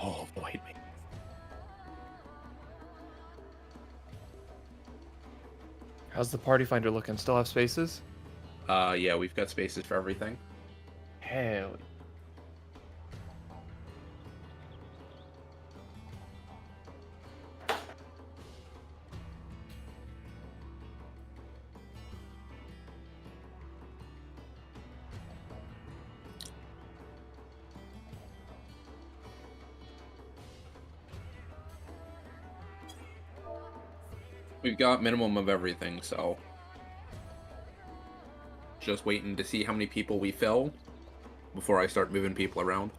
Oh, avoid me. How's the party finder looking? Still have spaces? Yeah, we've got spaces for everything. Hell. We've got minimum of everything, so just waiting to see how many people we fill before I start moving people around.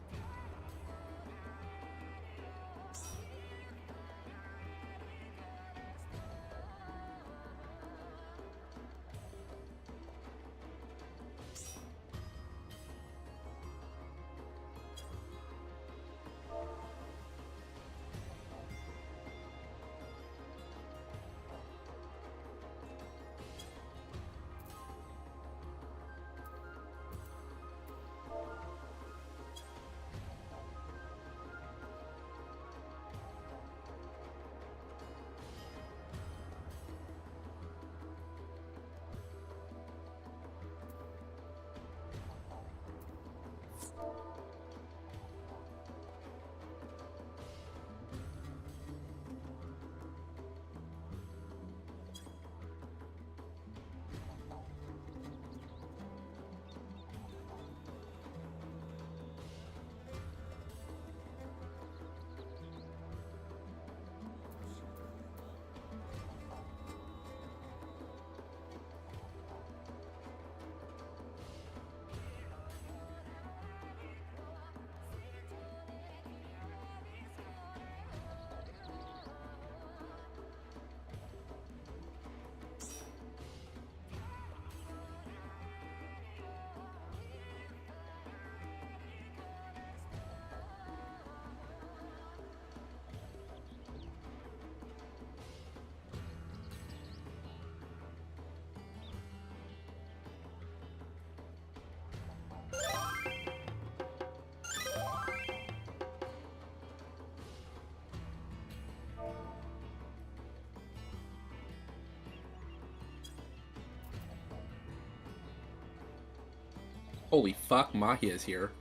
Holy fuck, Mahia's here.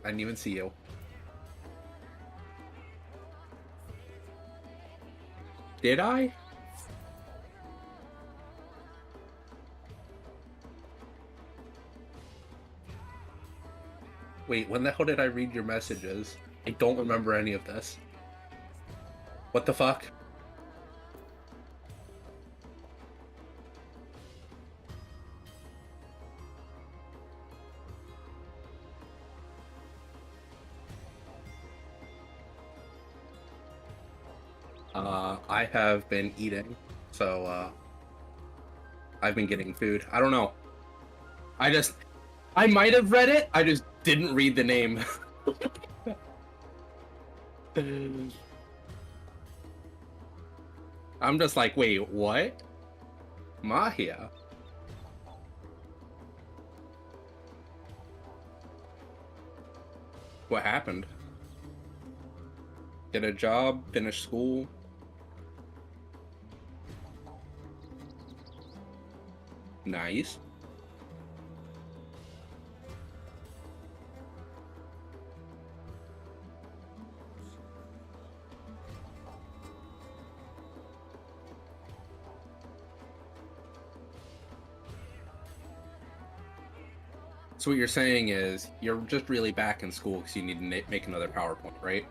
I didn't even see you. Did I? Wait, when the hell did I read your messages? I don't remember any of this. What the fuck? I have been eating, so I've been getting food. I don't know. I might have read it. I just didn't read the name. I'm just like, wait, what? Mahia? What happened? Get a job, finish school. Nice. So what you're saying is you're just really back in school because you need to make another PowerPoint, right?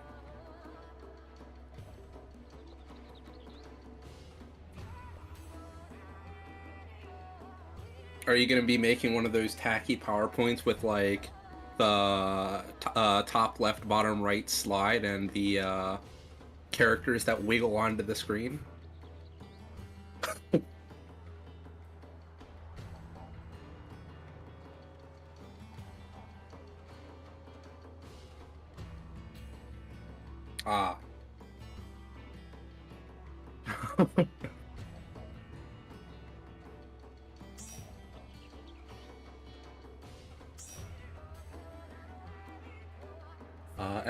Are you going to be making one of those tacky PowerPoints with like the top left, bottom right slide and the characters that wiggle onto the screen? Ah.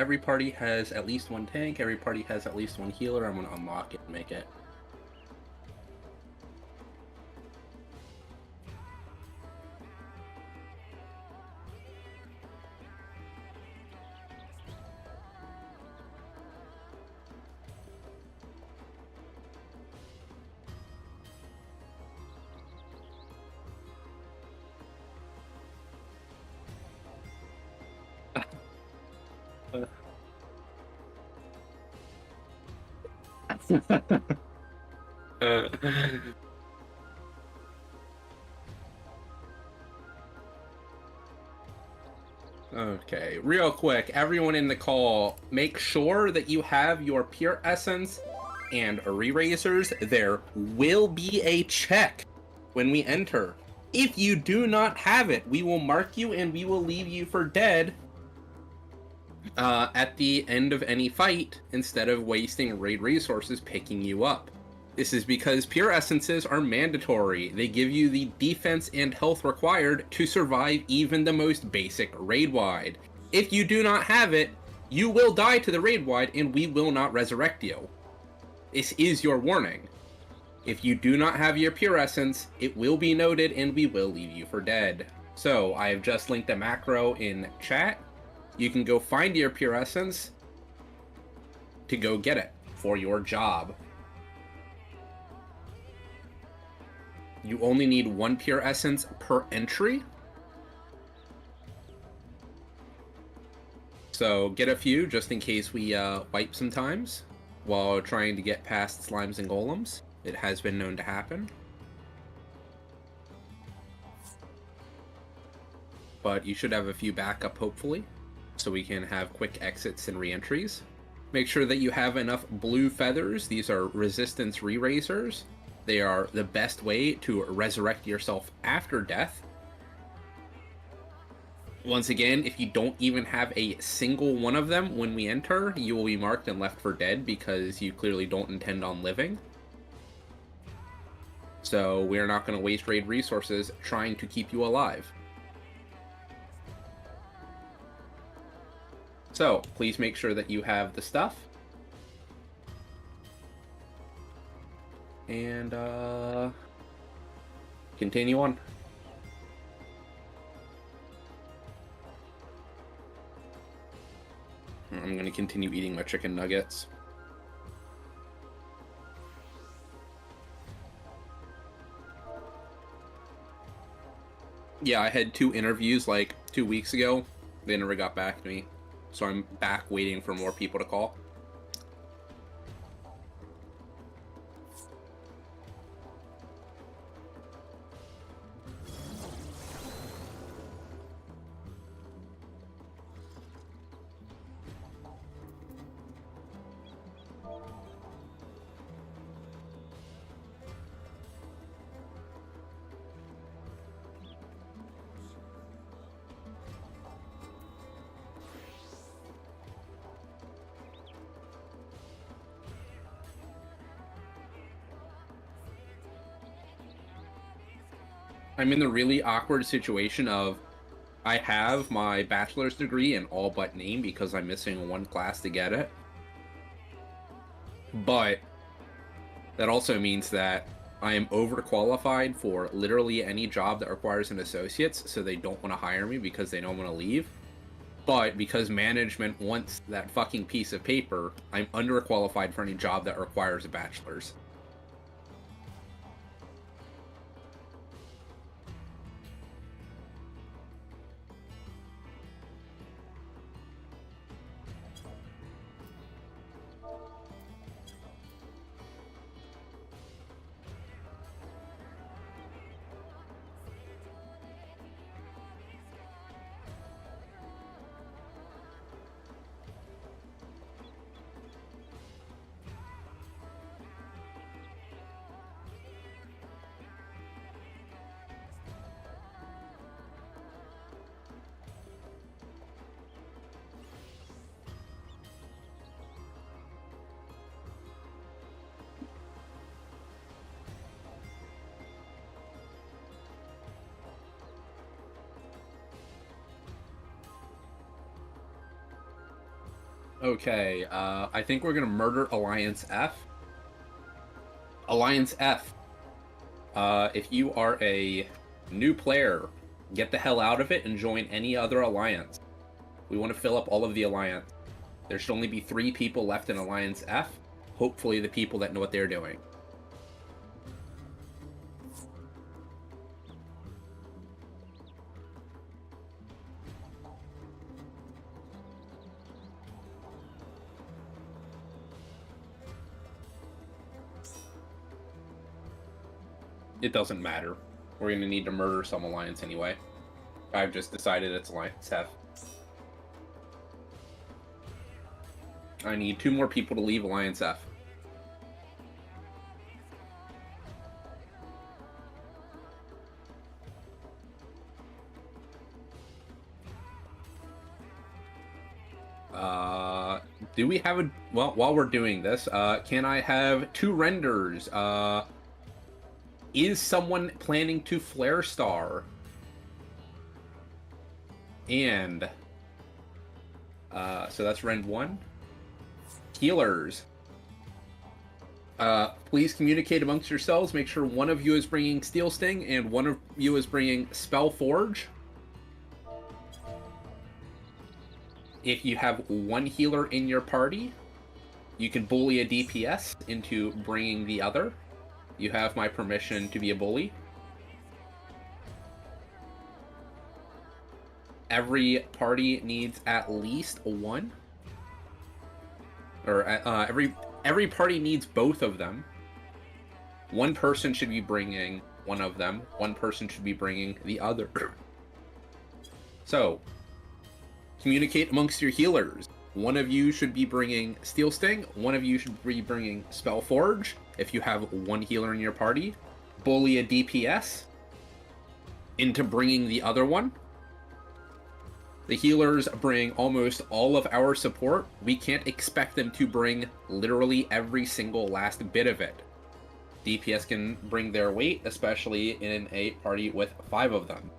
every party has at least one tank, every party has at least one healer. I'm gonna unlock it and make it. Okay, real quick, everyone in the call, make sure that you have your pure essence and re-razors. There will be a check when we enter. If you do not have it, we will mark you and we will leave you for dead at the end of any fight instead of wasting raid resources picking you up. This is because pure essences are mandatory. They give you the defense and health required to survive even the most basic raid wide. If you do not have it, you will die to the raid wide and we will not resurrect you. This is your warning. If you do not have your pure essence, it will be noted and we will leave you for dead. So I have just linked a macro in chat. You can go find your pure essence to go get it for your job. You only need one pure essence per entry. So get a few just in case we wipe sometimes while trying to get past slimes and golems. It has been known to happen. But you should have a few backup, hopefully, so we can have quick exits and re-entries. Make sure that you have enough blue feathers. These are resistance re-razors. They are the best way to resurrect yourself after death. Once again, if you don't even have a single one of them when we enter, you will be marked and left for dead because you clearly don't intend on living. So we're not going to waste raid resources trying to keep you alive. So please make sure that you have the stuff. And continue on. I'm going to continue eating my chicken nuggets. Yeah, I had 2 interviews like 2 weeks ago. They never got back to me. So I'm back waiting for more people to call. I'm in the really awkward situation of I have my bachelor's degree in all but name because I'm missing one class to get it. But that also means that I am overqualified for literally any job that requires an associate's, so they don't want to hire me because they know I'm going to leave. But because management wants that fucking piece of paper, I'm underqualified for any job that requires a bachelor's. Okay, I think we're gonna murder Alliance F. Alliance F. If you are a new player, get the hell out of it and join any other alliance. We want to fill up all of the alliance. There should only be 3 people left in Alliance F. Hopefully the people that know what they're doing. It doesn't matter. We're going to need to murder some alliance anyway. I've just decided it's Alliance F. I need 2 more people to leave Alliance F. Do we have a... Well, while we're doing this, can I have 2 renders? Is someone planning to Flare Star? And... so that's Rend 1. Healers. Please communicate amongst yourselves. Make sure one of you is bringing Steel Sting and one of you is bringing Spell Forge. If you have 1 healer in your party, you can bully a DPS into bringing the other. You have my permission to be a bully. Every party needs at least 1. Or every party needs both of them. 1 person should be bringing one of them. 1 person should be bringing the other. So, communicate amongst your healers. 1 of you should be bringing Steel Sting. 1 of you should be bringing Spell Forge. If you have 1 healer in your party, bully a DPS into bringing the other one. The healers bring almost all of our support. We can't expect them to bring literally every single last bit of it. DPS can bring their weight, especially in a party with 5 of them.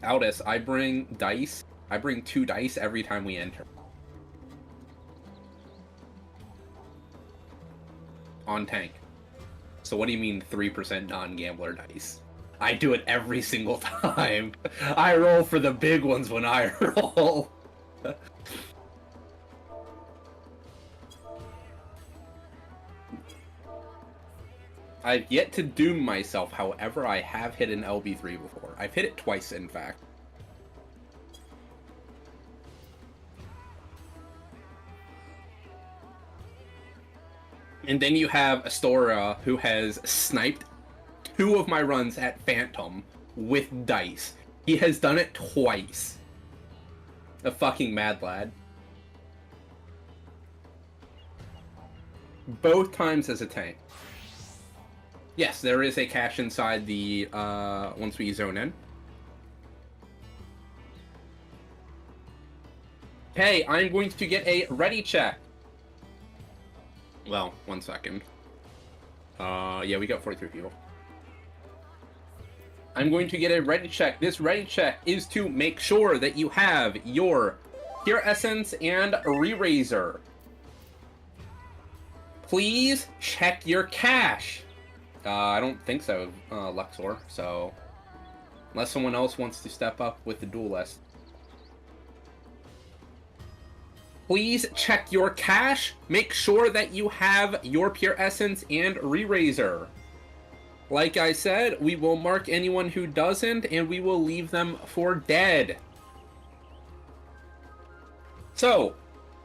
Aldous, I bring dice. I bring 2 dice every time we enter. On tank. So what do you mean 3% non-gambler dice? I do it every single time. I roll for the big ones when I roll. I've yet to doom myself, however, I have hit an LB3 before. I've hit it twice, in fact. And then you have Astora, who has sniped 2 of my runs at Phantom with dice. He has done it twice. A fucking mad lad. Both times as a tank. Yes, there is a cache inside the, once we zone in. Hey, I'm going to get a ready check. Well, 1 second. Yeah, we got 43 people. I'm going to get a ready check. This ready check is to make sure that you have your Pure Essence and Re-Razor. Please check your cache. I don't think so, Luxor, so... Unless someone else wants to step up with the duelist. Please check your cache. Make sure that you have your Pure Essence and Re-Razor. Like I said, we will mark anyone who doesn't, and we will leave them for dead. So,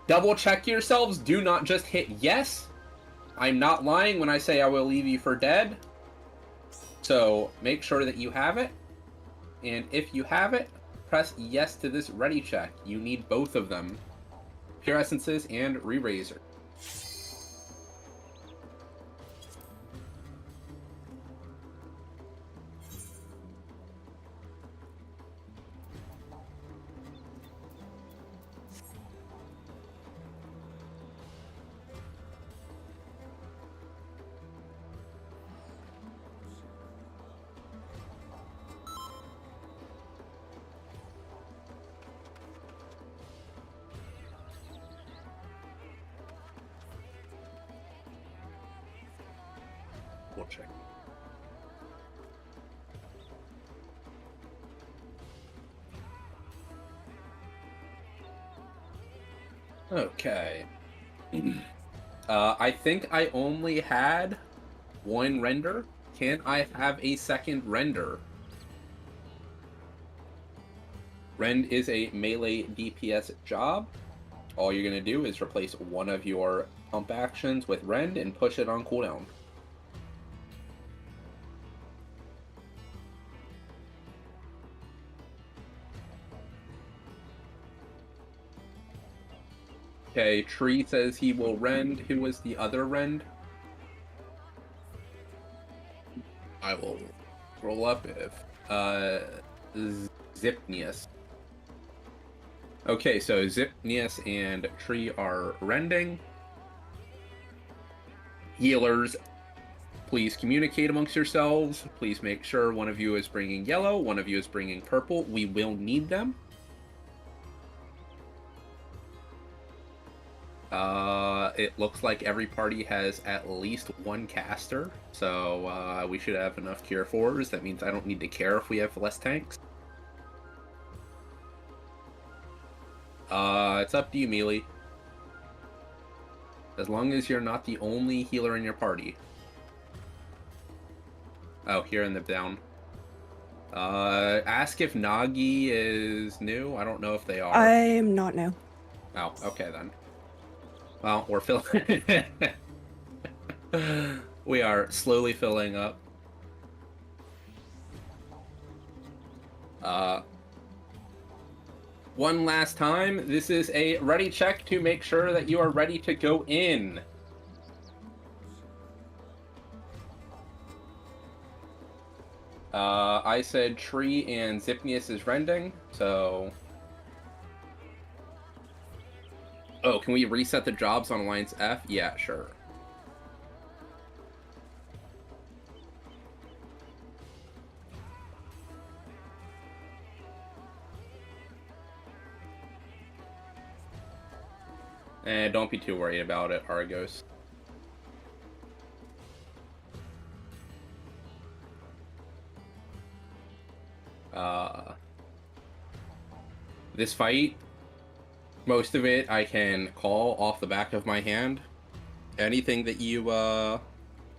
double check yourselves. Do not just hit yes. I'm not lying when I say I will leave you for dead. So, make sure that you have it. And if you have it, press yes to this ready check. You need both of them. Pure Essences and Re-Razor. double check. Okay. I think I only had one render. Can I have a second render? Rend is a melee DPS job. All you're going to do is replace one of your pump actions with Rend and push it on cooldown. Okay, Tree says he will Rend. Who was the other Rend? I will roll up if Zipnius. Okay, so Zipnius and Tree are rending. Healers, please communicate amongst yourselves. Please make sure one of you is bringing yellow, one of you is bringing purple. We will need them. It looks like every party has at least one caster, so we should have enough cure 4s. That means I don't need to care if we have less tanks. It's up to you, Mealy. As long as you're not the only healer in your party. Oh, here in the down. Ask if Nagi is new. I don't know if they are. I'm not new. Oh, okay then. Well, we're filling. We are slowly filling up. One last time, this is a ready check to make sure that you are ready to go in. I said Tree and Zipnius is rending, so... Oh, can we reset the jobs on Alliance F? Yeah, sure. Don't be too worried about it, Argos. This fight, most of it I can call off the back of my hand. Anything that you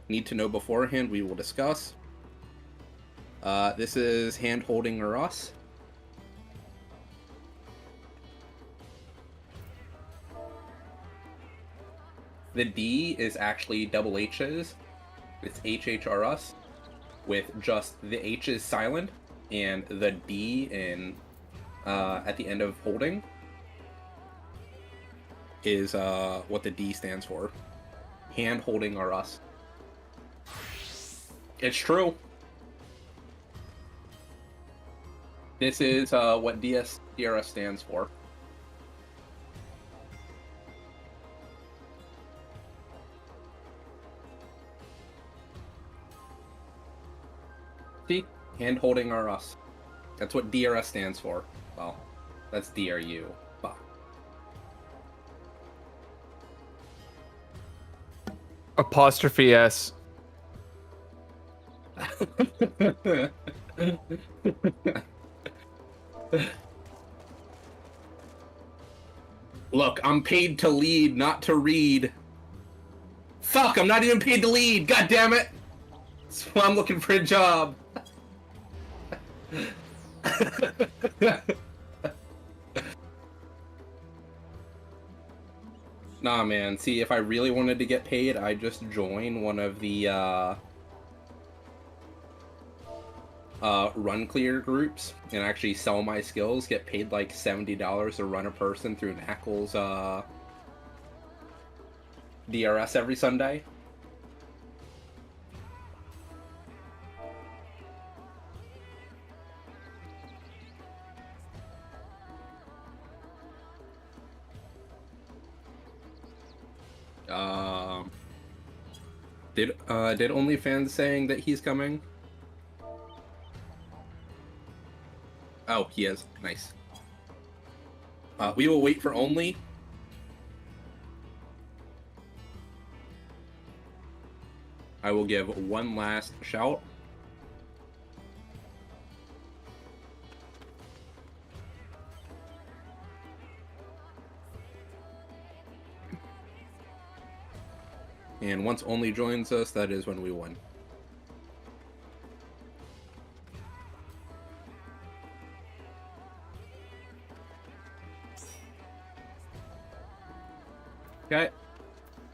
need to know beforehand, we will discuss. This is hand-holding or us. The D is actually double H's. It's HHRS, with just the H's silent and the D in at the end of holding is what the D stands for. Hand holding or us. It's true. This is what DRS stands for. See? Hand holding or us. That's what DRS stands for. Well, that's DRU. Fuck. Apostrophe S. Look, I'm paid to lead, not to read. Fuck, I'm not even paid to lead. God damn it. That's why I'm looking for a job. Nah, man. See, if I really wanted to get paid, I'd just join one of the run clear groups and actually sell my skills, get paid like $70 to run a person through Knackle's DRS every Sunday. Did OnlyFans saying that he's coming? Oh, he is. Nice. We will wait for Only. I will give one last shout. And once Only joins us, that is when we win. Okay.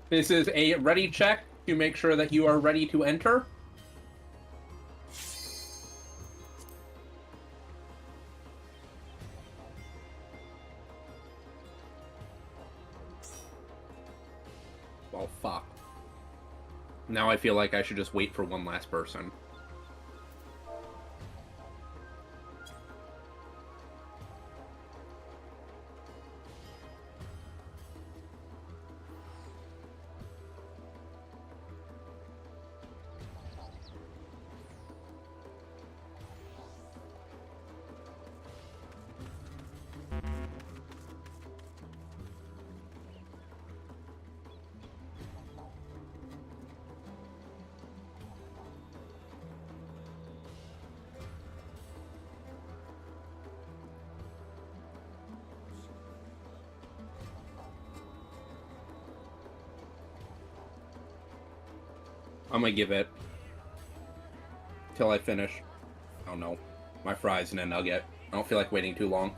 This is a ready check to make sure that you are ready to enter. Well, fuck. Now I feel like I should just wait for one last person. I'm gonna give it till I finish. Oh no, my fries and a nugget. I don't feel like waiting too long.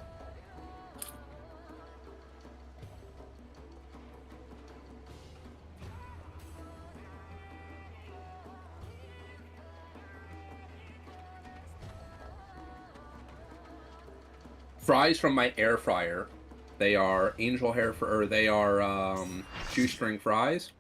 Fries from my air fryer. They are angel hair or they are shoestring fries.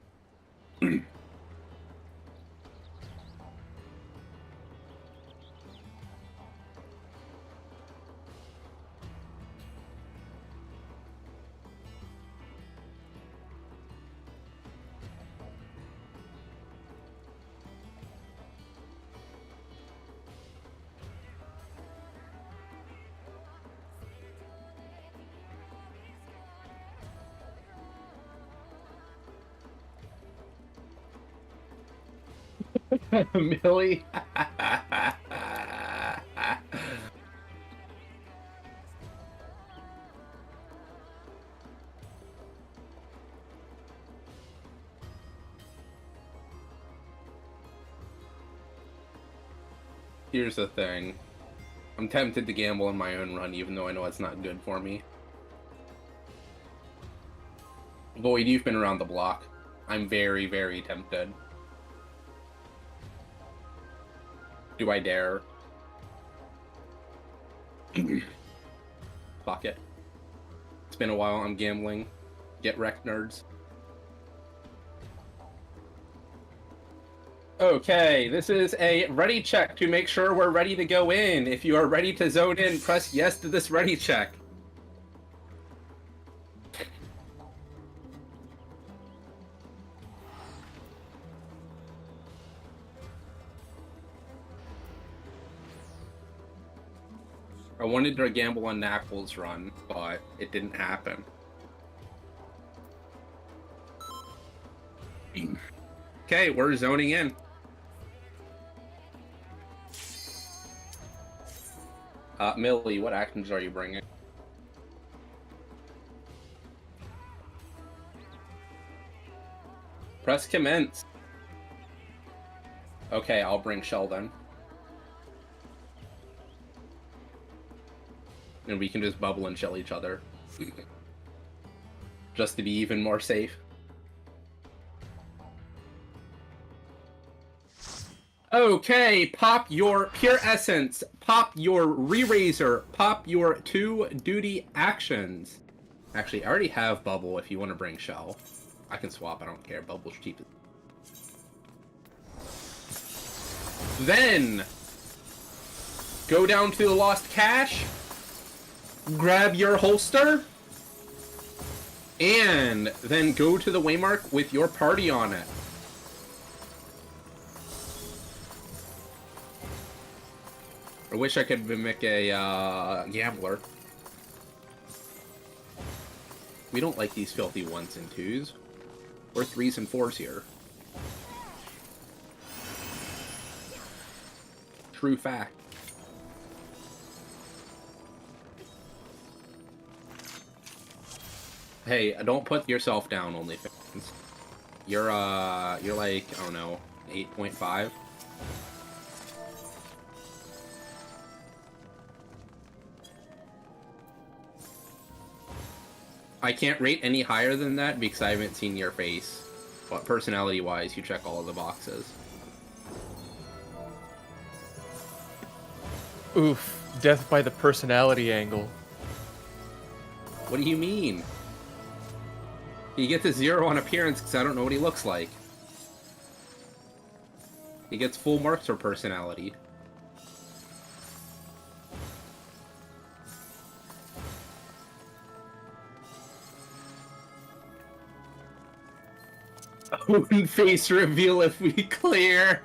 Millie. Here's the thing. I'm tempted to gamble in my own run, even though I know it's not good for me. Void, you've been around the block. I'm very, very tempted. Do I dare? Fuck it. It's been a while, I'm gambling. Get wrecked, nerds. Okay, this is a ready check to make sure we're ready to go in. If you are ready to zone in, press yes to this ready check. I wanted to gamble on Knackle's run, but it didn't happen. Okay, we're zoning in. Millie, what actions are you bringing? Press commence. Okay, I'll bring Sheldon. And we can just bubble and shell each other. Just to be even more safe. Okay, pop your Pure Essence, pop your Re-Razor, pop your 2 duty actions. Actually, I already have Bubble if you want to bring Shell. I can swap, I don't care. Bubble's cheap. Then, go down to the Lost Cache, grab your holster, and then go to the waymark with your party on it. I wish I could mimic a gambler. We don't like these filthy 1s and 2s. We're 3s and 4s here. true fact. Hey, don't put yourself down, OnlyFans. You're like, I don't know, 8.5. I can't rate any higher than that because I haven't seen your face. But personality-wise, you check all of the boxes. Oof. Death by the personality angle. What do you mean? He gets a 0 on appearance because I don't know what he looks like. He gets full marks for personality. Own face reveal if we clear.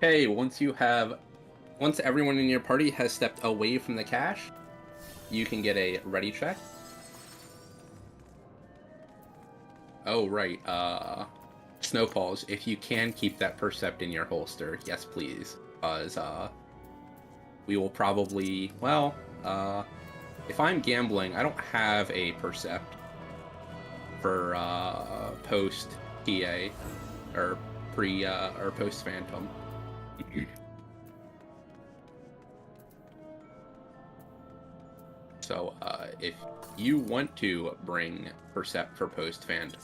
Hey, once everyone in your party has stepped away from the cache, you can get a ready check. Oh, right, Snowfalls, if you can keep that Percept in your holster, yes please. Because, we will probably, well, if I'm gambling, I don't have a Percept for, post-TA, or or post-Phantom. So, if you want to bring Percept for post-Phantom,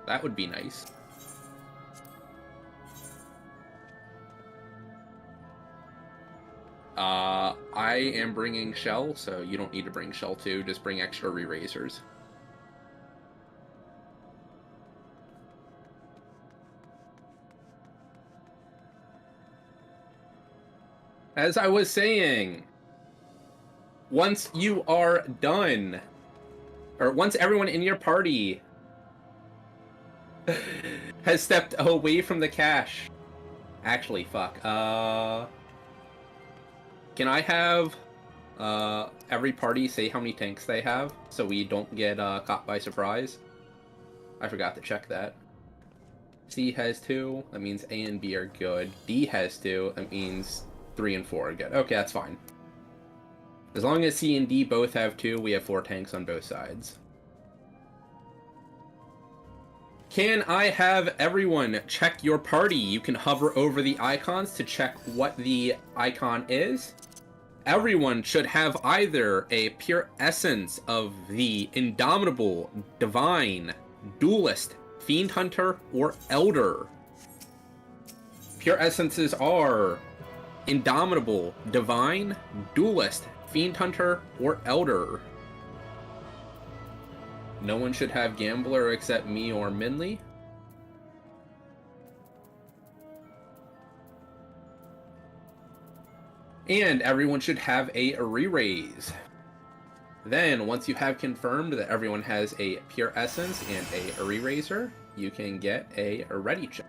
that would be nice. I am bringing Shell, so you don't need to bring Shell too, just bring extra re-razors. As I was saying, once you are done, or once everyone in your party has stepped away from the cache. Actually, fuck. Can I have every party say how many tanks they have so we don't get caught by surprise? I forgot to check that. C has 2, that means A and B are good. D has 2, that means 3 and 4 are good. Okay, that's fine. As long as C and D both have 2, we have 4 tanks on both sides. Can I have everyone check your party? You can hover over the icons to check what the icon is. Everyone should have either a pure essence of the Indomitable, Divine, Duelist, Fiend Hunter, or Elder. Pure essences are Indomitable, Divine, Duelist, Fiend Hunter, or Elder. No one should have Gambler except me or Minley. And everyone should have a re-raise. Then, once you have confirmed that everyone has a Pure Essence and a re-raiser, you can get a ready check.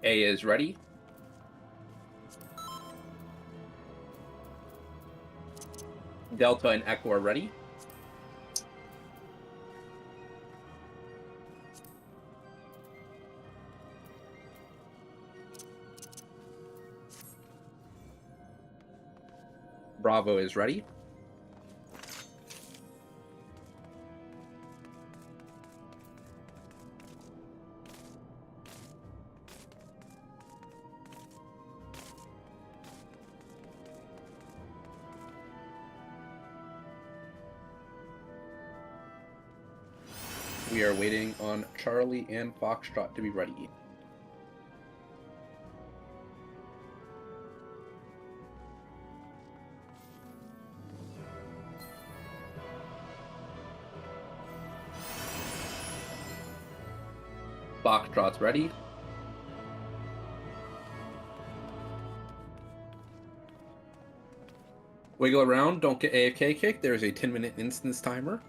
A is ready. Delta and Echo are ready. Bravo is ready. We are waiting on Charlie and Foxtrot to be ready. Foxtrot's ready. Wiggle around, don't get AFK kicked. There's a 10-minute instance timer.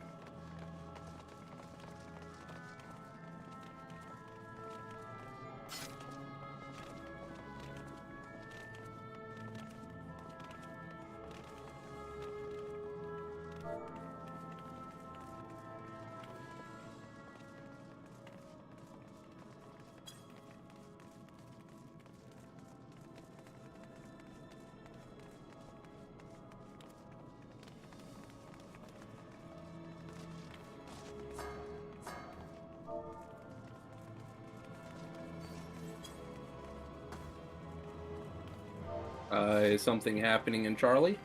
Is something happening in Charlie?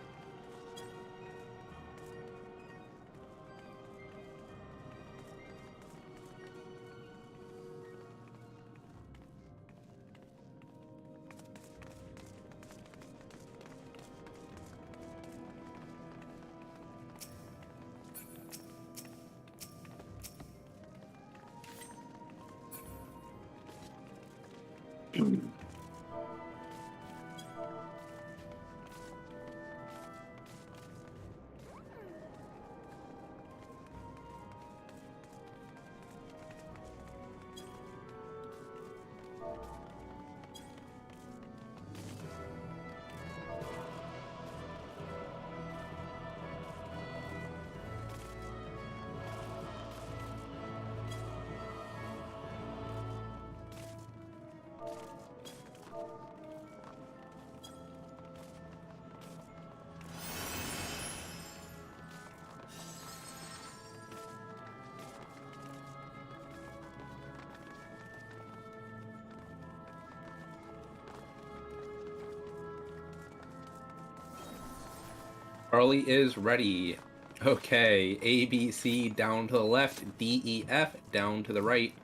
Charlie is ready. Okay, A, B, C down to the left, D, E, F down to the right.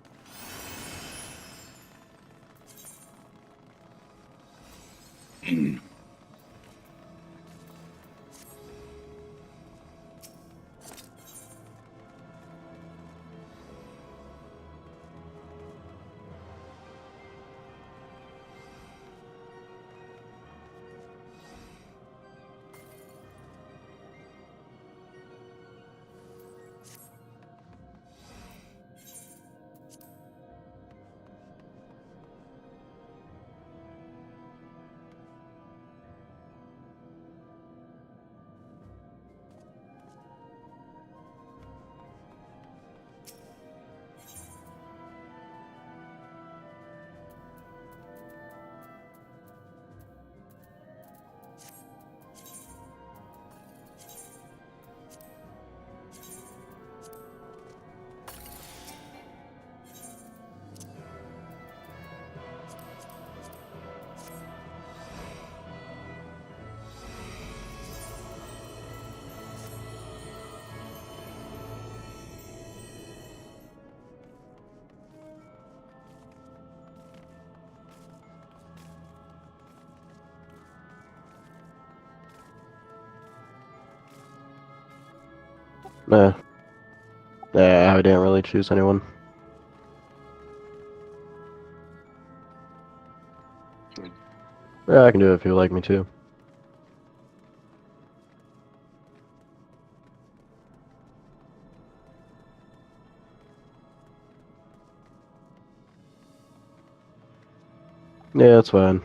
Nah. Yeah, I didn't really choose anyone. Yeah, I can do it if you like me to. Yeah, that's fine.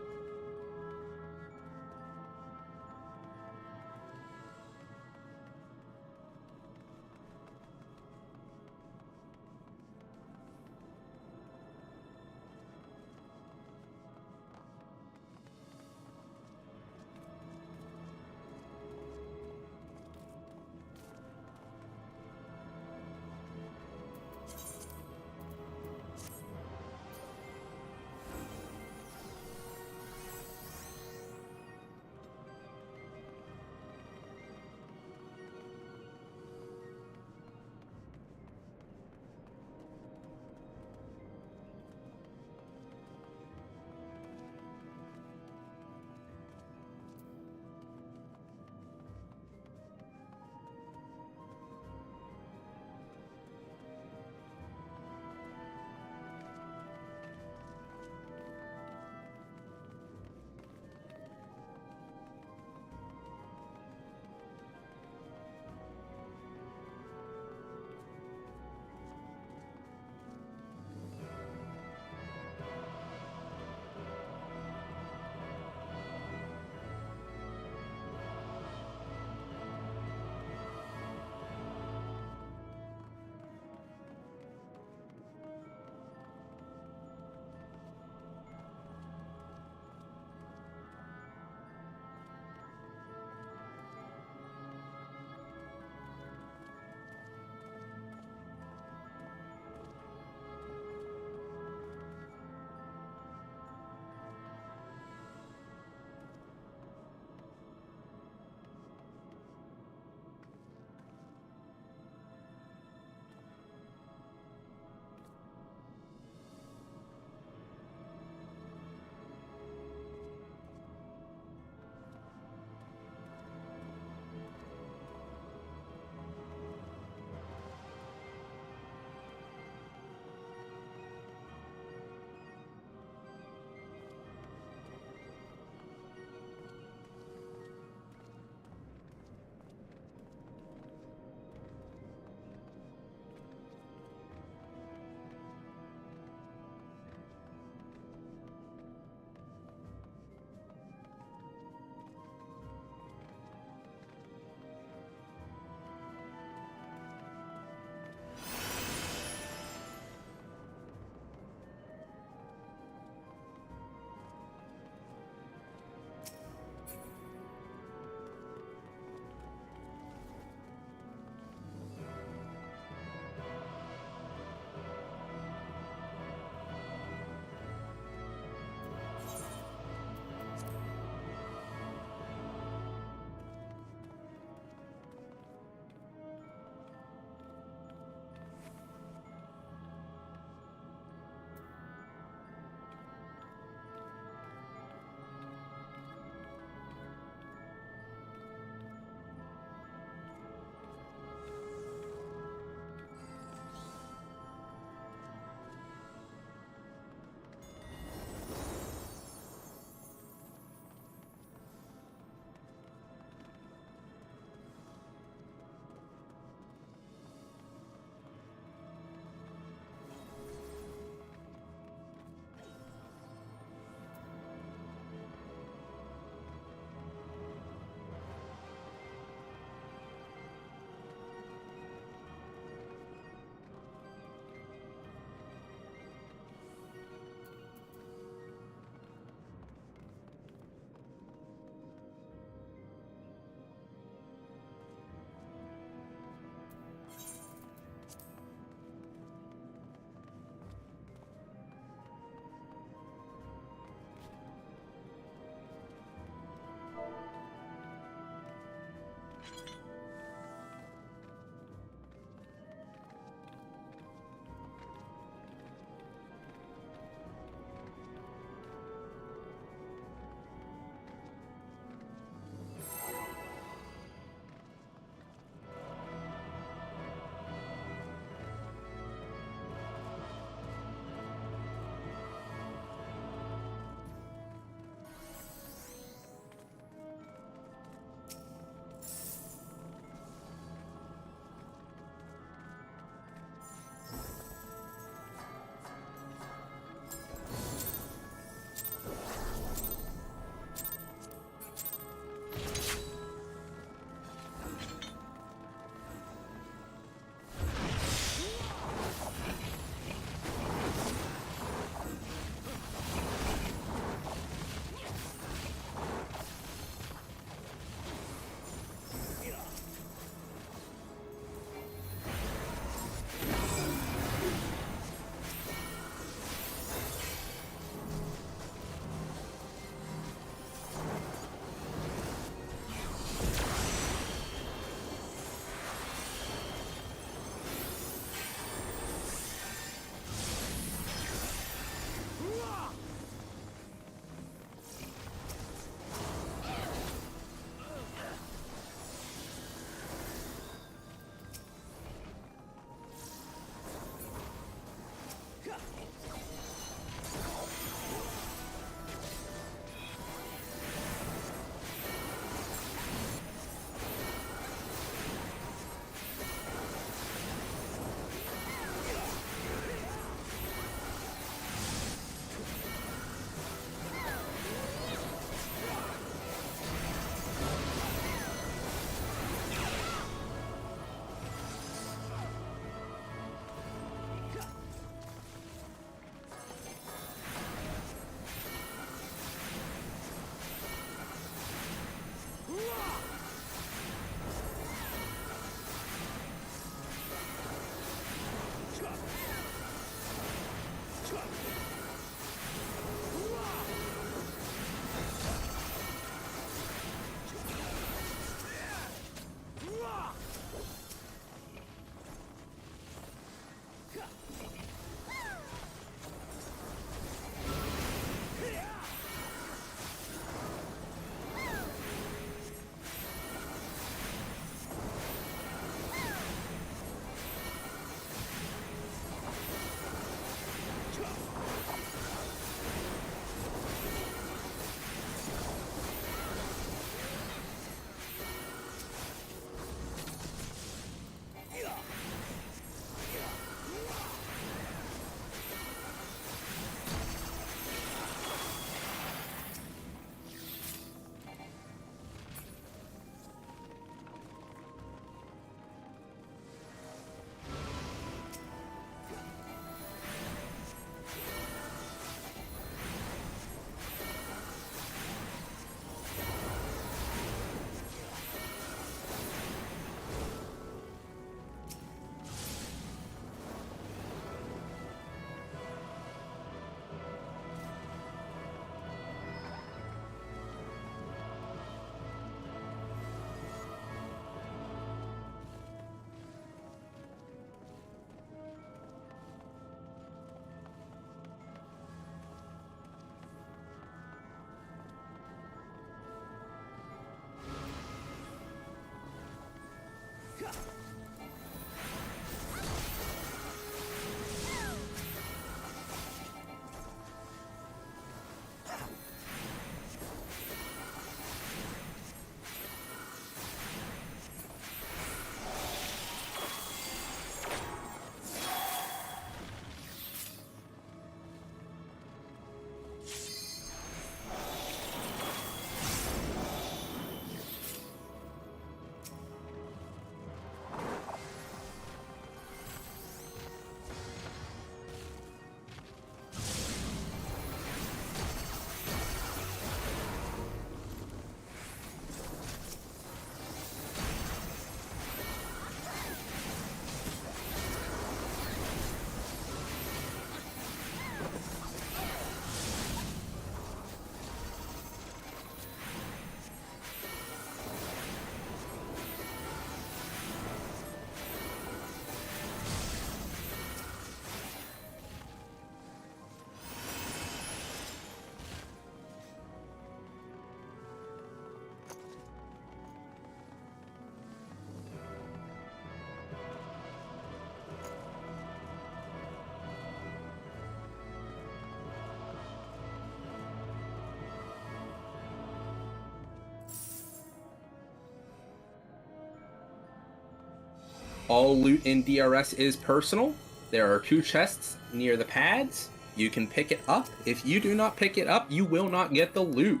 All loot in DRS is personal. There are 2 chests near the pads. You can pick it up. If you do not pick it up, you will not get the loot.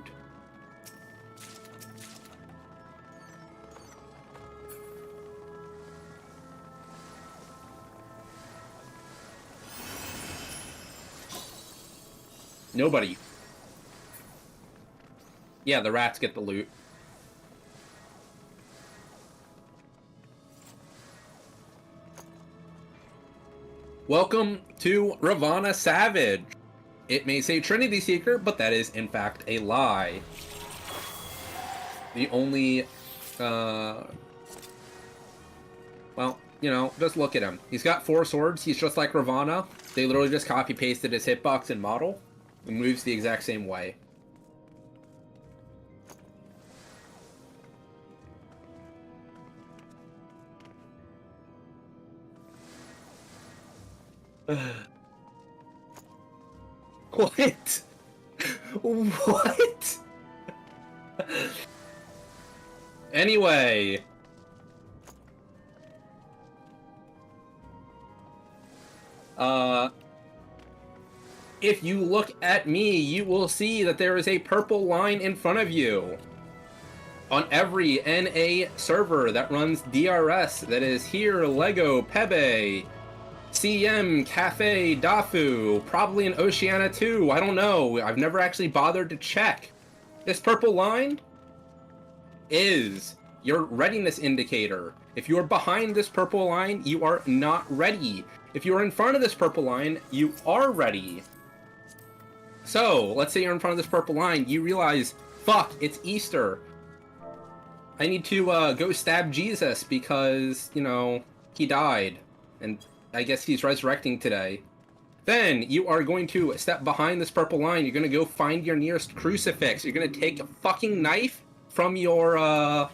Nobody. Yeah, the rats get the loot. Welcome to Ravana Savage. It may say Trinity Seeker, but that is in fact a lie. The only, well, you know, just look at him. He's got 4 swords. He's just like Ravana. They literally just copy-pasted his hitbox and model. It moves the exact same way. What? What? Anyway. If you look at me, you will see that there is a purple line in front of you. On every NA server that runs DRS, that is here, Lego, Pebe, CM, Cafe, Dafu, probably in Oceania too, I don't know. I've never actually bothered to check. This purple line is your readiness indicator. If you are behind this purple line, you are not ready. If you are in front of this purple line, you are ready. So, let's say you're in front of this purple line, you realize, fuck, it's Easter. I need to go stab Jesus because, you know, he died. And I guess he's resurrecting today. Then you are going to step behind this purple line. You're going to go find your nearest crucifix. You're going to take a fucking knife from your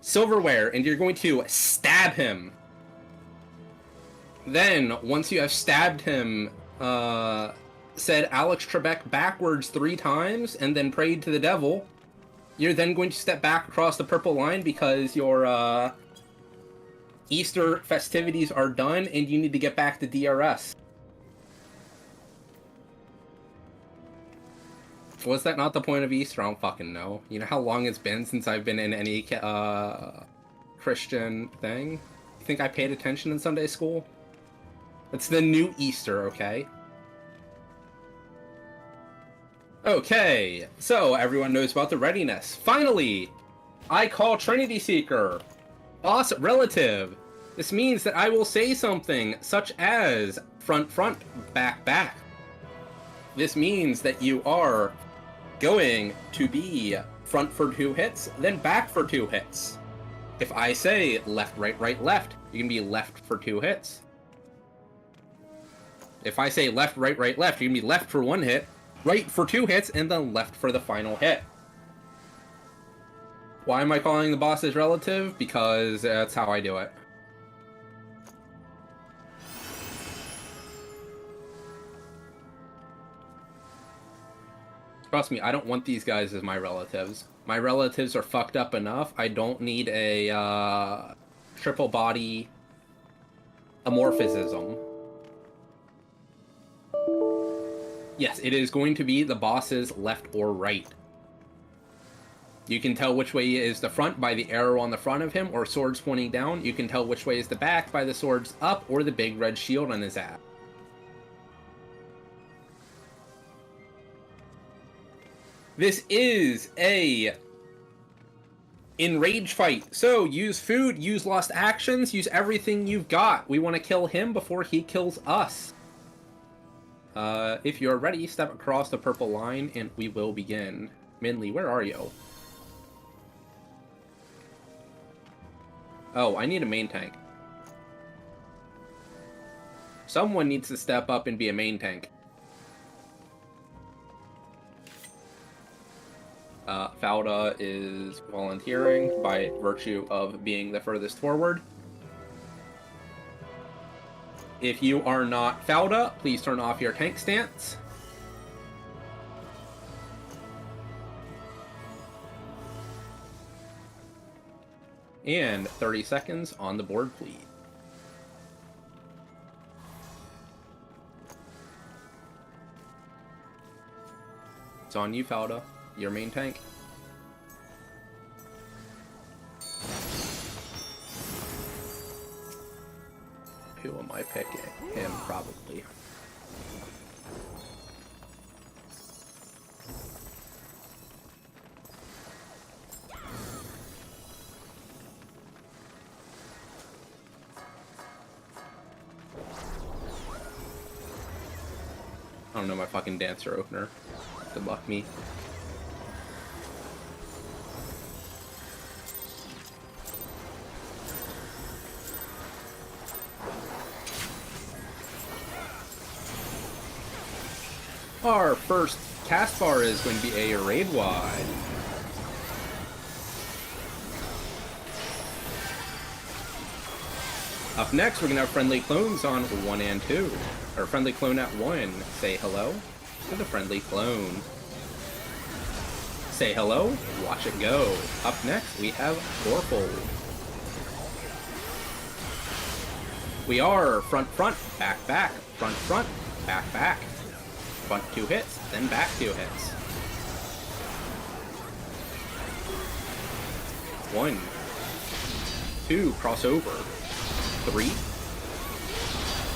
silverware and you're going to stab him. Then, once you have stabbed him, said Alex Trebek backwards 3 times and then prayed to the devil, you're then going to step back across the purple line because your Easter festivities are done and you need to get back to DRS. Was that not the point of Easter? I don't fucking know. You know how long it's been since I've been in any Christian thing? You think I paid attention in Sunday school? It's the new Easter, okay? Okay, so everyone knows about the readiness. Finally, I call Trinity Seeker boss relative. This means that I will say something such as front, front, back, back. This means that you are going to be front for 2 hits, then back for 2 hits. If I say left, right, right, left, you can be left for 2 hits. If I say left, right, right, left, you can be left for 1 hit, right for 2 hits, and then left for the final hit. Why am I calling the bosses relative? Because that's how I do it. Trust me, I don't want these guys as my relatives. My relatives are fucked up enough. I don't need a triple body amorphism. Yes, it is going to be the boss's left or right. You can tell which way is the front by the arrow on the front of him or swords pointing down. You can tell which way is the back by the swords up or the big red shield on his ass. This is a enrage fight. So use food, use lost actions, use everything you've got. We want to kill him before he kills us. If you're ready, step across the purple line and we will begin. Minley, where are you? Oh, I need a main tank. Someone needs to step up and be a main tank. Fauda is volunteering by virtue of being the furthest forward. If you are not Fauda, please turn off your tank stance. And 30 seconds on the board, please. It's on you, Falda. Your main tank. Who am I picking? Him, probably. I don't know my fucking dancer opener. Good luck, me. Our first cast bar is going to be a raid wide. Up next, we're going to have friendly clones on 1 and 2. Or friendly clone at 1. Say hello to the friendly clone. Say hello, watch it go. Up next, we have fourfold. We are front, front, back, back, front, front, back, back. Front 2 hits, then back 2 hits. 1, 2, crossover. 3,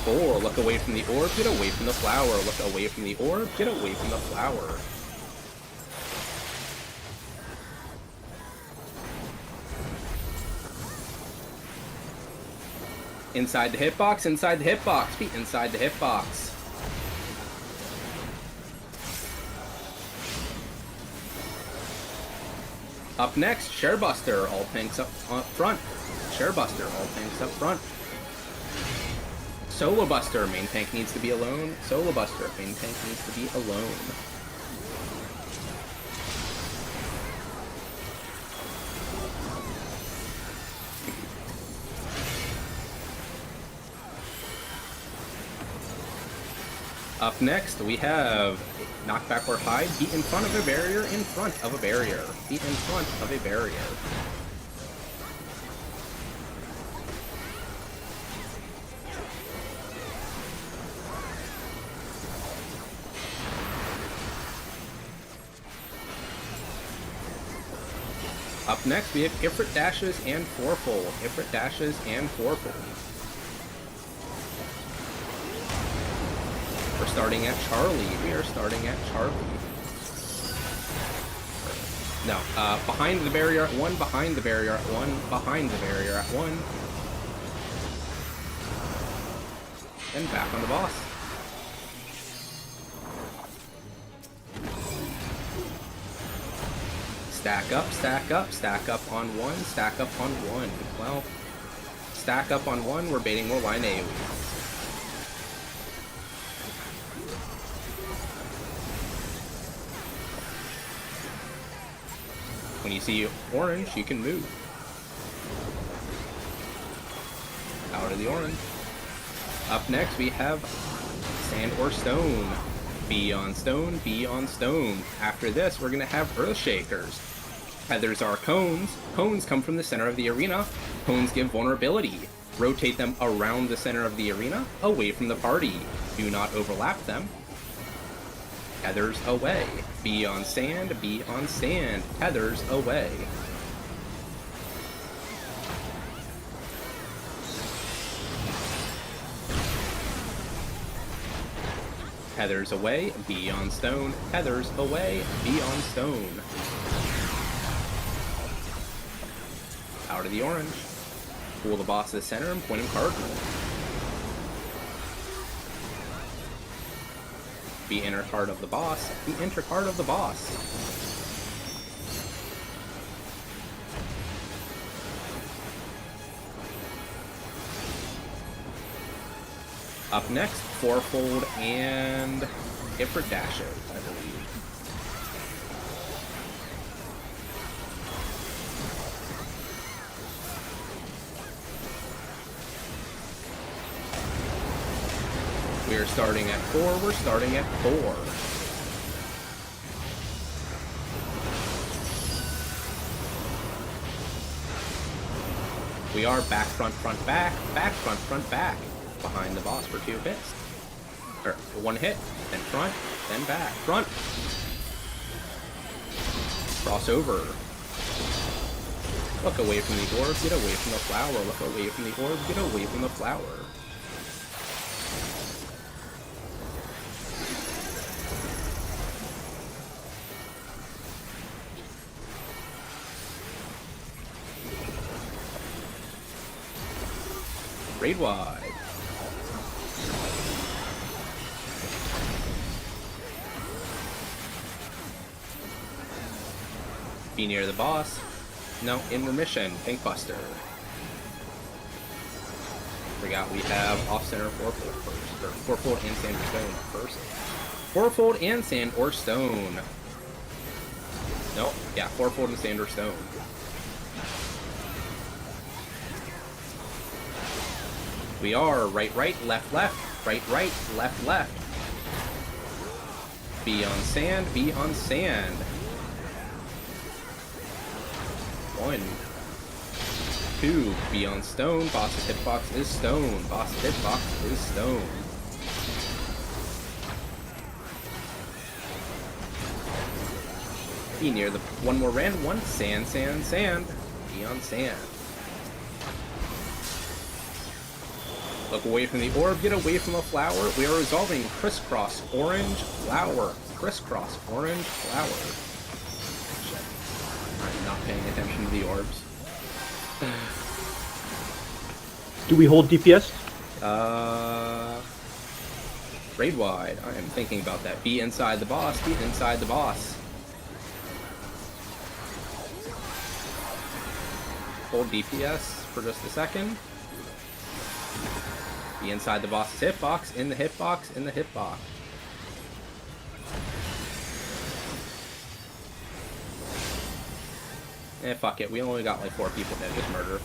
4, look away from the orb, get away from the flower. Look away from the orb, get away from the flower. Inside the hitbox, inside the hitbox, be inside the hitbox. Up next, Sharebuster, all tanks up front. Sharebuster, all tanks up front. Solo Buster, main tank needs to be alone. Solo Buster, main tank needs to be alone. Up next, we have knockback or hide. Be in front of a barrier, in front of a barrier. Be in front of a barrier. Up next, we have Ifrit dashes and fourfold. Ifrit dashes and fourfold. We're starting at Charlie. We are starting at Charlie. No, behind the barrier at 1, behind the barrier at 1, behind the barrier at 1. And back on the boss. Stack up, stack up, stack up on 1, stack up on 1. Well, stack up on 1, we're baiting more line AoE. When you see orange, you can move. Out of the orange. Up next, we have sand or stone. Be on stone, be on stone. After this, we're going to have Earthshakers. Feathers are cones. Cones come from the center of the arena. Cones give vulnerability. Rotate them around the center of the arena, away from the party. Do not overlap them. Feathers away. Be on sand, be on sand. Feathers away. Feathers away, be on stone. Feathers away, be on stone. Out of the orange. Pull the boss to the center and point him cardinal. Be inner card of the boss. Be enter card of the boss. Up next, fourfold and Ifrit dashes, I believe. We are starting at 4, we're starting at 4. We are back, front, back, front, back. Behind the boss for 2 hits. Or 1 hit, then front, then back. Front. Crossover. Look away from the orb, get away from the flower. Look away from the orb, get away from the flower. Raid wide. Be near the boss. No, in remission. Pink Buster. Forgot we have off center fourfold first. Or fourfold and sand or stone first. Fourfold and sand or stone. Nope. Yeah, fourfold and sand or stone. We are right, left, right, left. Be on sand, be on sand. 1, 2, be on stone. Boss's hitbox is stone. Boss's hitbox is stone. Be near the one more random one. Sand. Be on sand. Look away from the orb, get away from the flower. We are resolving crisscross orange flower. Crisscross orange flower. Shit. I'm not paying attention to the orbs. Do we hold DPS? Raid wide. I am thinking about that. Be inside the boss, be inside the boss. Hold DPS for just a second. Be inside the boss's hitbox, in the hitbox, in the hitbox. Eh, fuck it. We only got like 4 people dead. Just murder.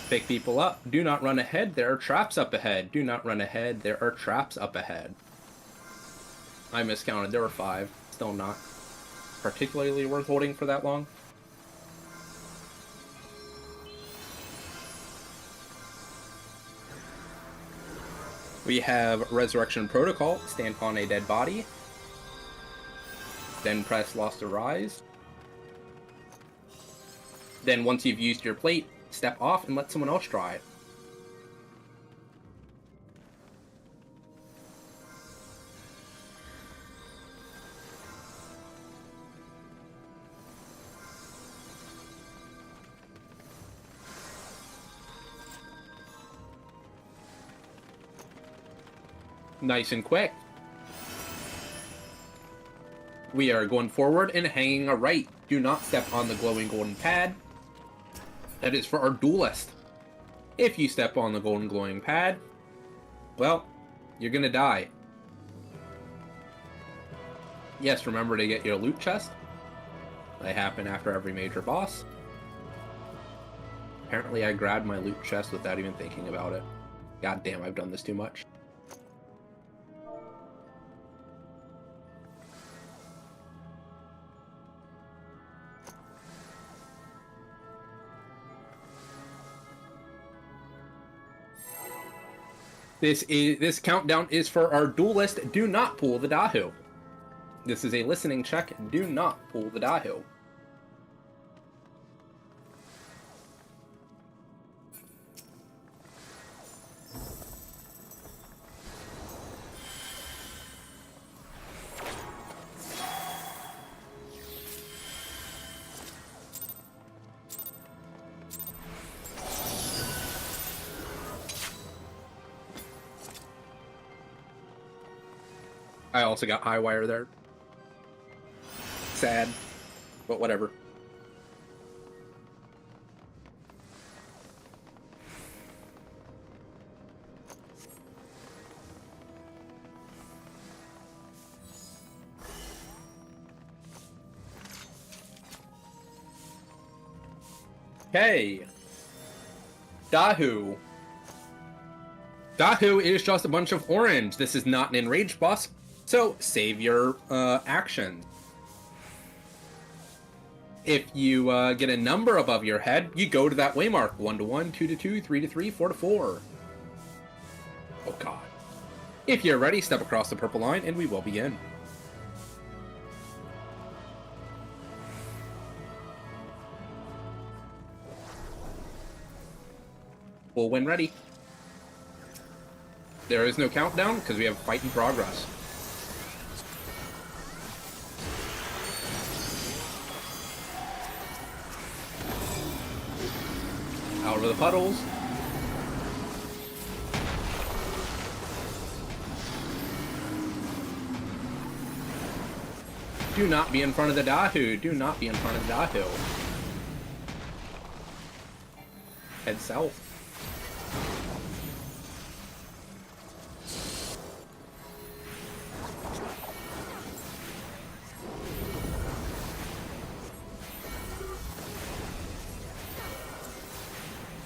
Pick people up. Do not run ahead. There are traps up ahead. Do not run ahead. There are traps up ahead. I miscounted. There were 5. Still not particularly worth holding for that long. We have Resurrection Protocol, stand on a dead body, then press Lost to Rise. Then once you've used your plate, step off and let someone else try it. Nice and quick. We are going forward and hanging a right. Do not step on the glowing golden pad. That is for our duelist. If you step on the golden glowing pad, well, you're gonna die. Yes, remember to get your loot chest. They happen after every major boss. Apparently I grabbed my loot chest without even thinking about it. God damn, I've done this too much. This countdown is for our duelist. Do not pull the Dahu. This is a listening check. Do not pull the Dahu. I also got high wire there. Sad, but whatever. Hey, Dahu. Dahu is just a bunch of orange. This is not an enraged boss. So save your action. If you get a number above your head, you go to that waymark. 1 to 1, 2 to 2, 3 to 3, 4 to 4. Oh god. If you're ready, step across the purple line and we will begin. We'll win ready. There is no countdown because we have fight in progress. Out of the puddles. Do not be in front of the Dahu. Do not be in front of the Dahu. Head south.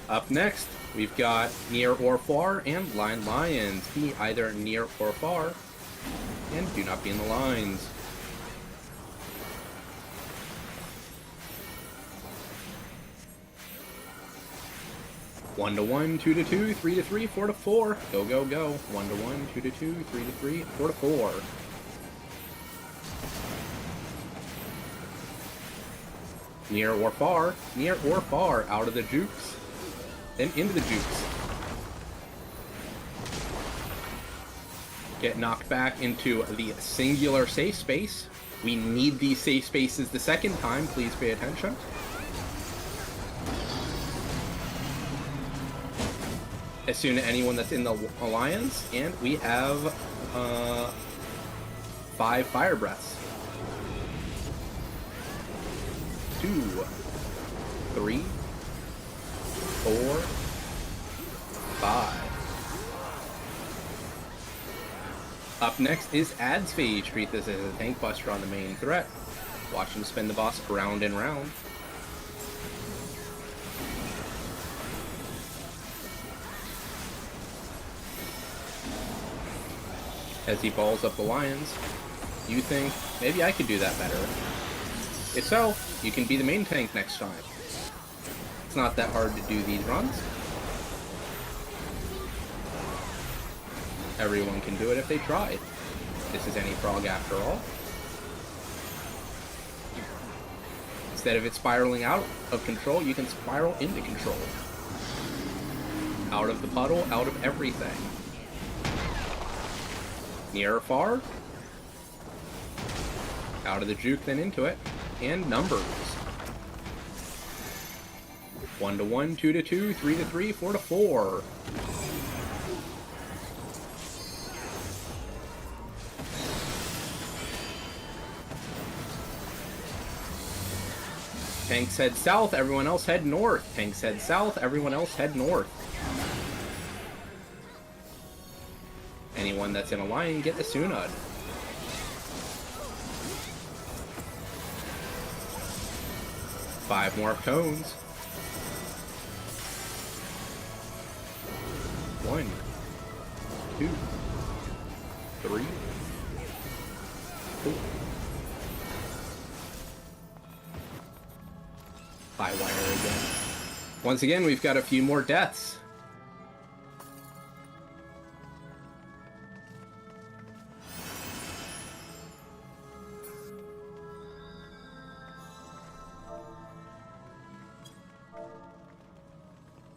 Up next, we've got near or far and line lions. Be either near or far, and do not be in the lines. One to 1, 2 to 2, 3 to 3, 4 to 4. Go, go, go. 1 to 1, 2 to 2, 3 to 3, 4 to 4. Near or far, out of the jukes. Then into the jukes. Get knocked back into the singular safe space. We need these safe spaces the second time, please pay attention. As soon as anyone that's in the alliance, and we have 5 fire breaths. 2, 3, 4, 5. Up next is Ad's phase. Treat this as a tank buster on the main threat. Watch him spin the boss round and round. As he balls up the lions, you think, maybe I could do that better. If so, you can be the main tank next time. It's not that hard to do these runs. Everyone can do it if they try. This is any frog after all. Instead of it spiraling out of control, you can spiral into control. Out of the puddle, out of everything. Near or far? Out of the juke, then into it. And numbers. 1 to 1, 2 to 2, 3 to 3, 4 to 4. Tanks head south, everyone else head north. Tanks head south, everyone else head north. Anyone that's in a line, get the Sunad. Five more cones. 1, 2, 3, 4. High wire again. Once again, we've got a few more deaths.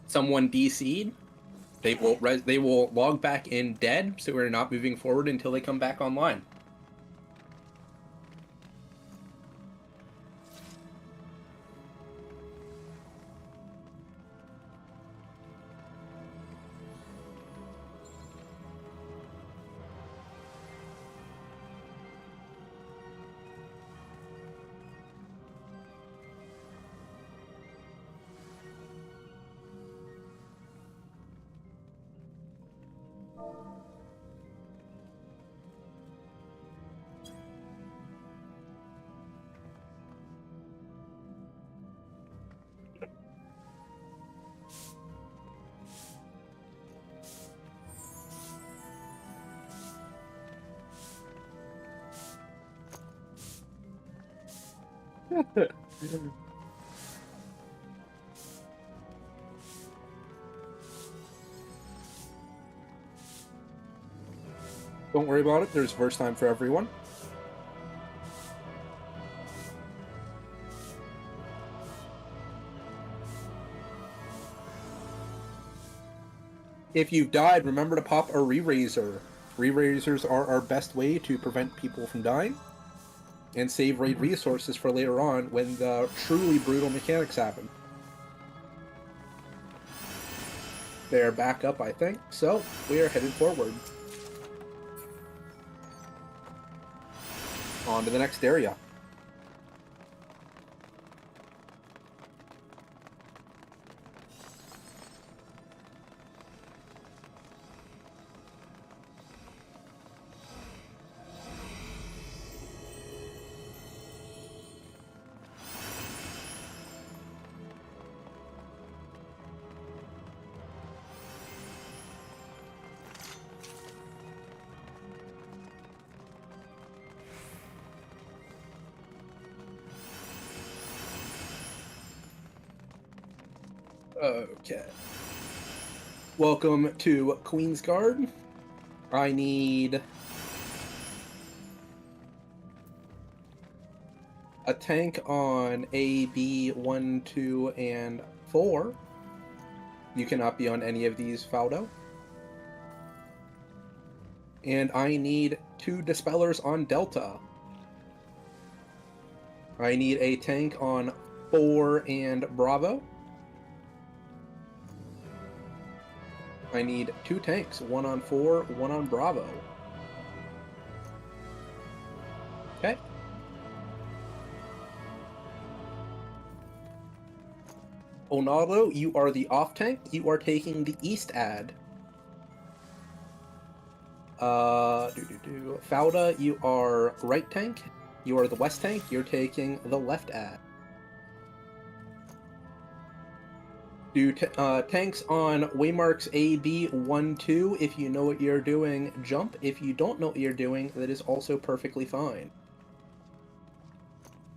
Someone DC'd. They will log back in dead, so we're not moving forward until they come back online. Don't worry about it. There's verse time for everyone. If you've died, remember to pop a re-raiser. Re-raisers are our best way to prevent people from dying and save raid resources for later on when the truly brutal mechanics happen. They're back up, I think, so we are headed forward. On to the next area. Okay. Welcome to Queensguard. I need a tank on A, B, 1, 2, and 4. You cannot be on any of these, Faldo. And I need 2 dispellers on Delta. I need a tank on 4 and Bravo. I need 2 tanks, 1 on 4, 1 on Bravo. Okay. Onaldo, you are the off tank. You are taking the east ad. Falda, you are right tank. You are the west tank. You're taking the left ad. Tanks on waymarks A, B, 1, 2. If you know what you're doing, jump. If you don't know what you're doing, that is also perfectly fine.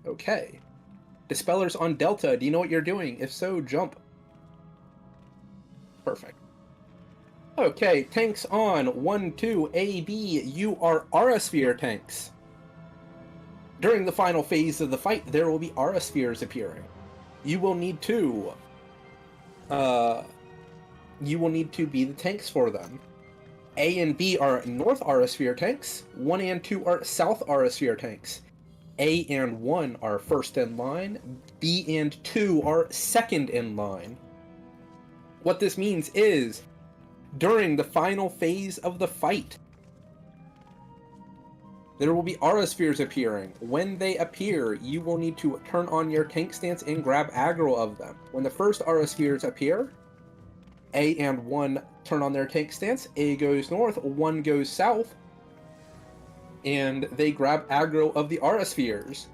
Okay. Dispellers on Delta, do you know what you're doing? If so, jump. Perfect. Okay, tanks on 1, 2, A, B. You are Aura Sphere tanks. During the final phase of the fight, there will be Aura Spheres appearing. You will need to be the tanks for them. A and B are North Aura Sphere tanks. 1 and 2 are South Aura Sphere tanks. A and 1 are first in line. B and 2 are second in line. What this means is, during the final phase of the fight, there will be Aura Spheres appearing. When they appear, you will need to turn on your tank stance and grab aggro of them. When the first Aura Spheres appear, A and 1 turn on their tank stance. A goes north, 1 goes south, and they grab aggro of the Aura Spheres.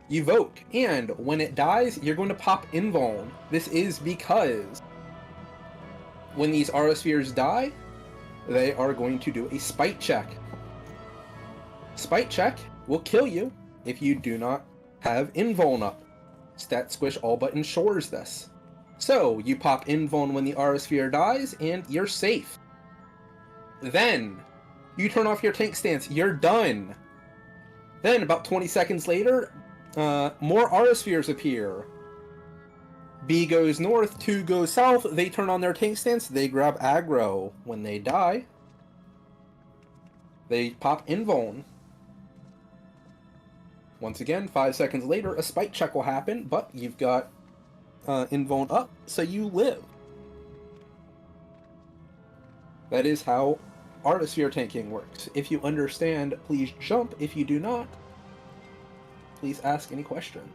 You vote, and when it dies, you're going to pop invuln. This is because when these Aura Spheres die, they are going to do a spite check. Spite check will kill you if you do not have invuln up. Stat Squish all but ensures this. So, you pop invuln when the Aura Sphere dies, and you're safe. Then, you turn off your tank stance, you're done. Then, about 20 seconds later, more Aura Spheres appear. B goes north, 2 goes south, they turn on their tank stance, they grab aggro. When they die, they pop invuln. Once again, 5 seconds later, a spite check will happen, but you've got invuln up, so you live. That is how Aura Sphere tanking works. If you understand, please jump. If you do not, please ask any question.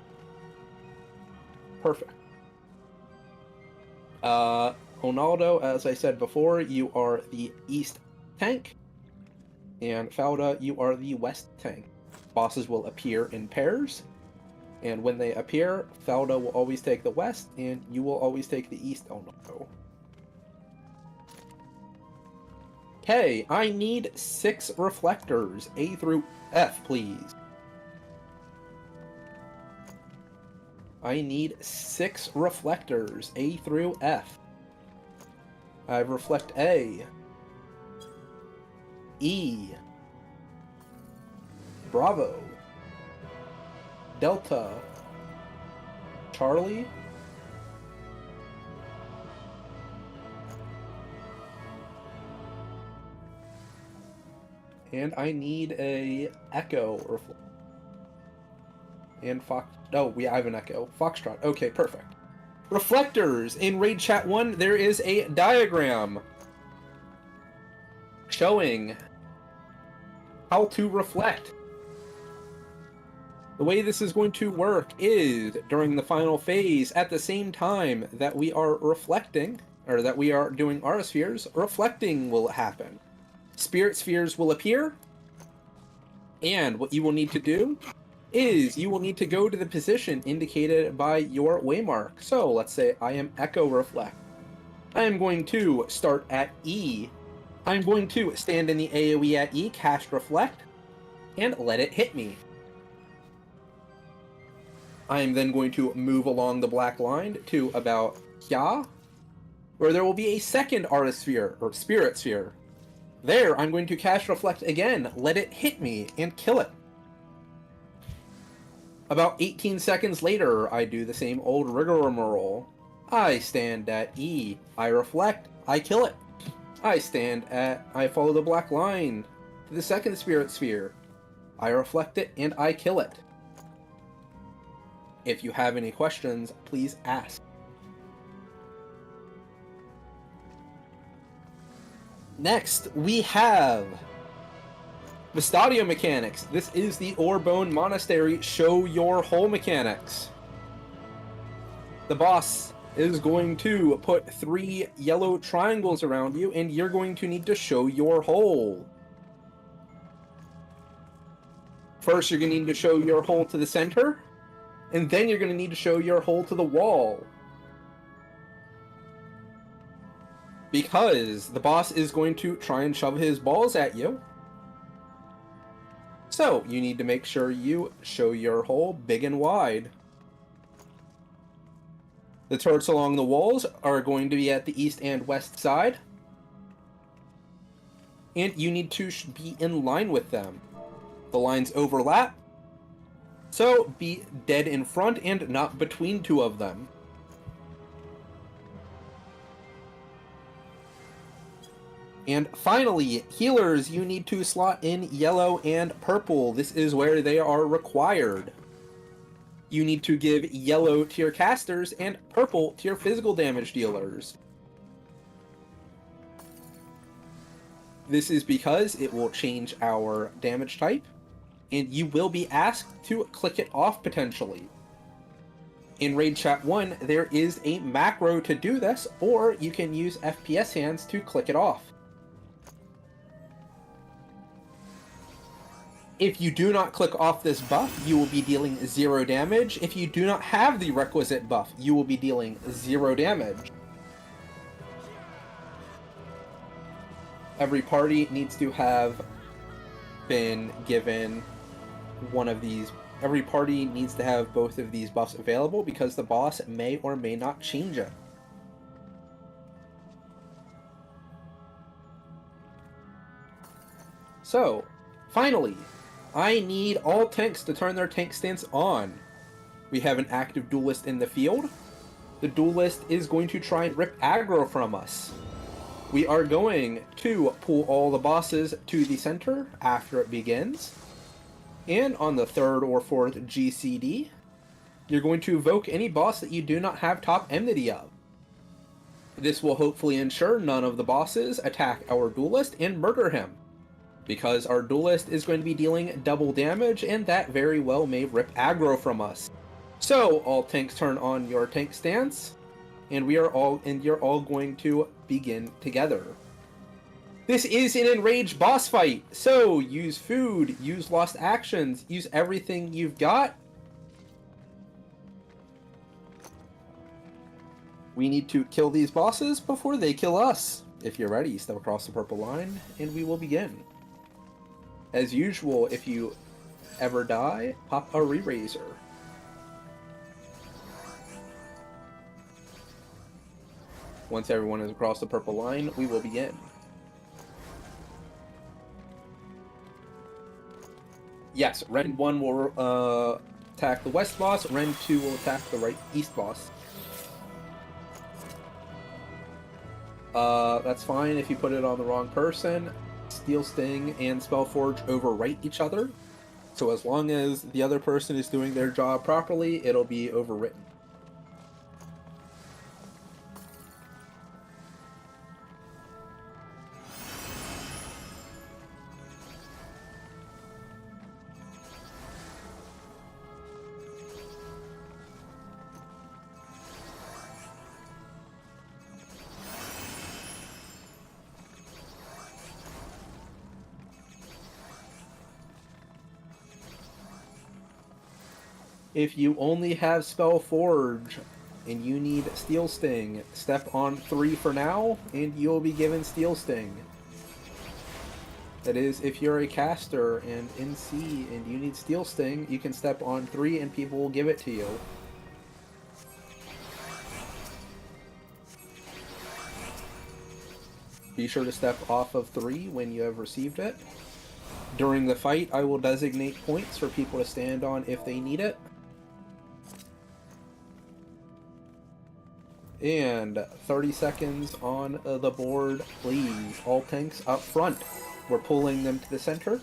Perfect. Ronaldo, as I said before, you are the east tank, and Falda, you are the west tank. Bosses will appear in pairs, and when they appear, Falda will always take the west, and you will always take the east. Oh no. Okay, I need 6 reflectors, A through F, please. I need 6 reflectors, A through F. I reflect A, E, Bravo, Delta, Charlie, and I need a Echo and Fox. Oh, I have an Echo. Foxtrot. Okay, perfect. Reflectors. In Raid Chat 1, there is a diagram showing how to reflect. The way this is going to work is during the final phase, at the same time that we are reflecting, or that we are doing aura spheres, reflecting will happen. Spirit spheres will appear, and what you will need to do is you will need to go to the position indicated by your waymark. So let's say I am Echo Reflect. I am going to start at E. I'm going to stand in the AoE at E, cast Reflect, and let it hit me. I am then going to move along the black line to about here, where there will be a second Aura Sphere, or Spirit Sphere. There, I'm going to cast Reflect again, let it hit me, and kill it. About 18 seconds later, I do the same old rigmarole. I stand at E, I reflect, I kill it. I follow the black line to the second Spirit Sphere. I reflect it and I kill it. If you have any questions, please ask. Next, we have the Stadio mechanics. This is the Orbone Monastery Show Your Hole mechanics. The boss is going to put 3 yellow triangles around you, and you're going to need to show your hole. First, you're going to need to show your hole to the center, and then you're going to need to show your hole to the wall. Because the boss is going to try and shove his balls at you. So, you need to make sure you show your hole big and wide. The turrets along the walls are going to be at the east and west side. And you need to be in line with them. The lines overlap. So, be dead in front and not between 2 of them. And finally, healers, you need to slot in yellow and purple. This is where they are required. You need to give yellow to your casters and purple to your physical damage dealers. This is because it will change our damage type, and you will be asked to click it off potentially. In Raid Chat 1, there is a macro to do this, or you can use FPS hands to click it off. If you do not click off this buff, you will be dealing 0 damage. If you do not have the requisite buff, you will be dealing 0 damage. Every party needs to have been given one of these. Every party needs to have both of these buffs available because the boss may or may not change it. So, finally, I need all tanks to turn their tank stance on. We have an active duelist in the field. The duelist is going to try and rip aggro from us. We are going to pull all the bosses to the center after it begins. And on the 3rd or 4th GCD, you're going to evoke any boss that you do not have top enmity of. This will hopefully ensure none of the bosses attack our duelist and murder him, because our duelist is going to be dealing double damage, and that very well may rip aggro from us. So, all tanks turn on your tank stance, and you're all going to begin together. This is an enraged boss fight, so use food, use lost actions, use everything you've got. We need to kill these bosses before they kill us. If you're ready, step across the purple line, and we will begin. As usual, if you ever die, pop a re-raiser. Once everyone is across the purple line, we will begin. Yes, Ren 1 will attack the west boss, Ren 2 will attack the right east boss. That's fine if you put it on the wrong person. Steel Sting and Spellforge overwrite each other. So as long as the other person is doing their job properly, it'll be overwritten. If you only have Spellforge and you need Steel Sting, step on 3 for now, and you'll be given Steel Sting. That is, if you're a caster and in C and you need Steel Sting, you can step on 3 and people will give it to you. Be sure to step off of 3 when you have received it. During the fight, I will designate points for people to stand on if they need it. And 30 seconds on the board, please. All tanks up front. We're pulling them to the center.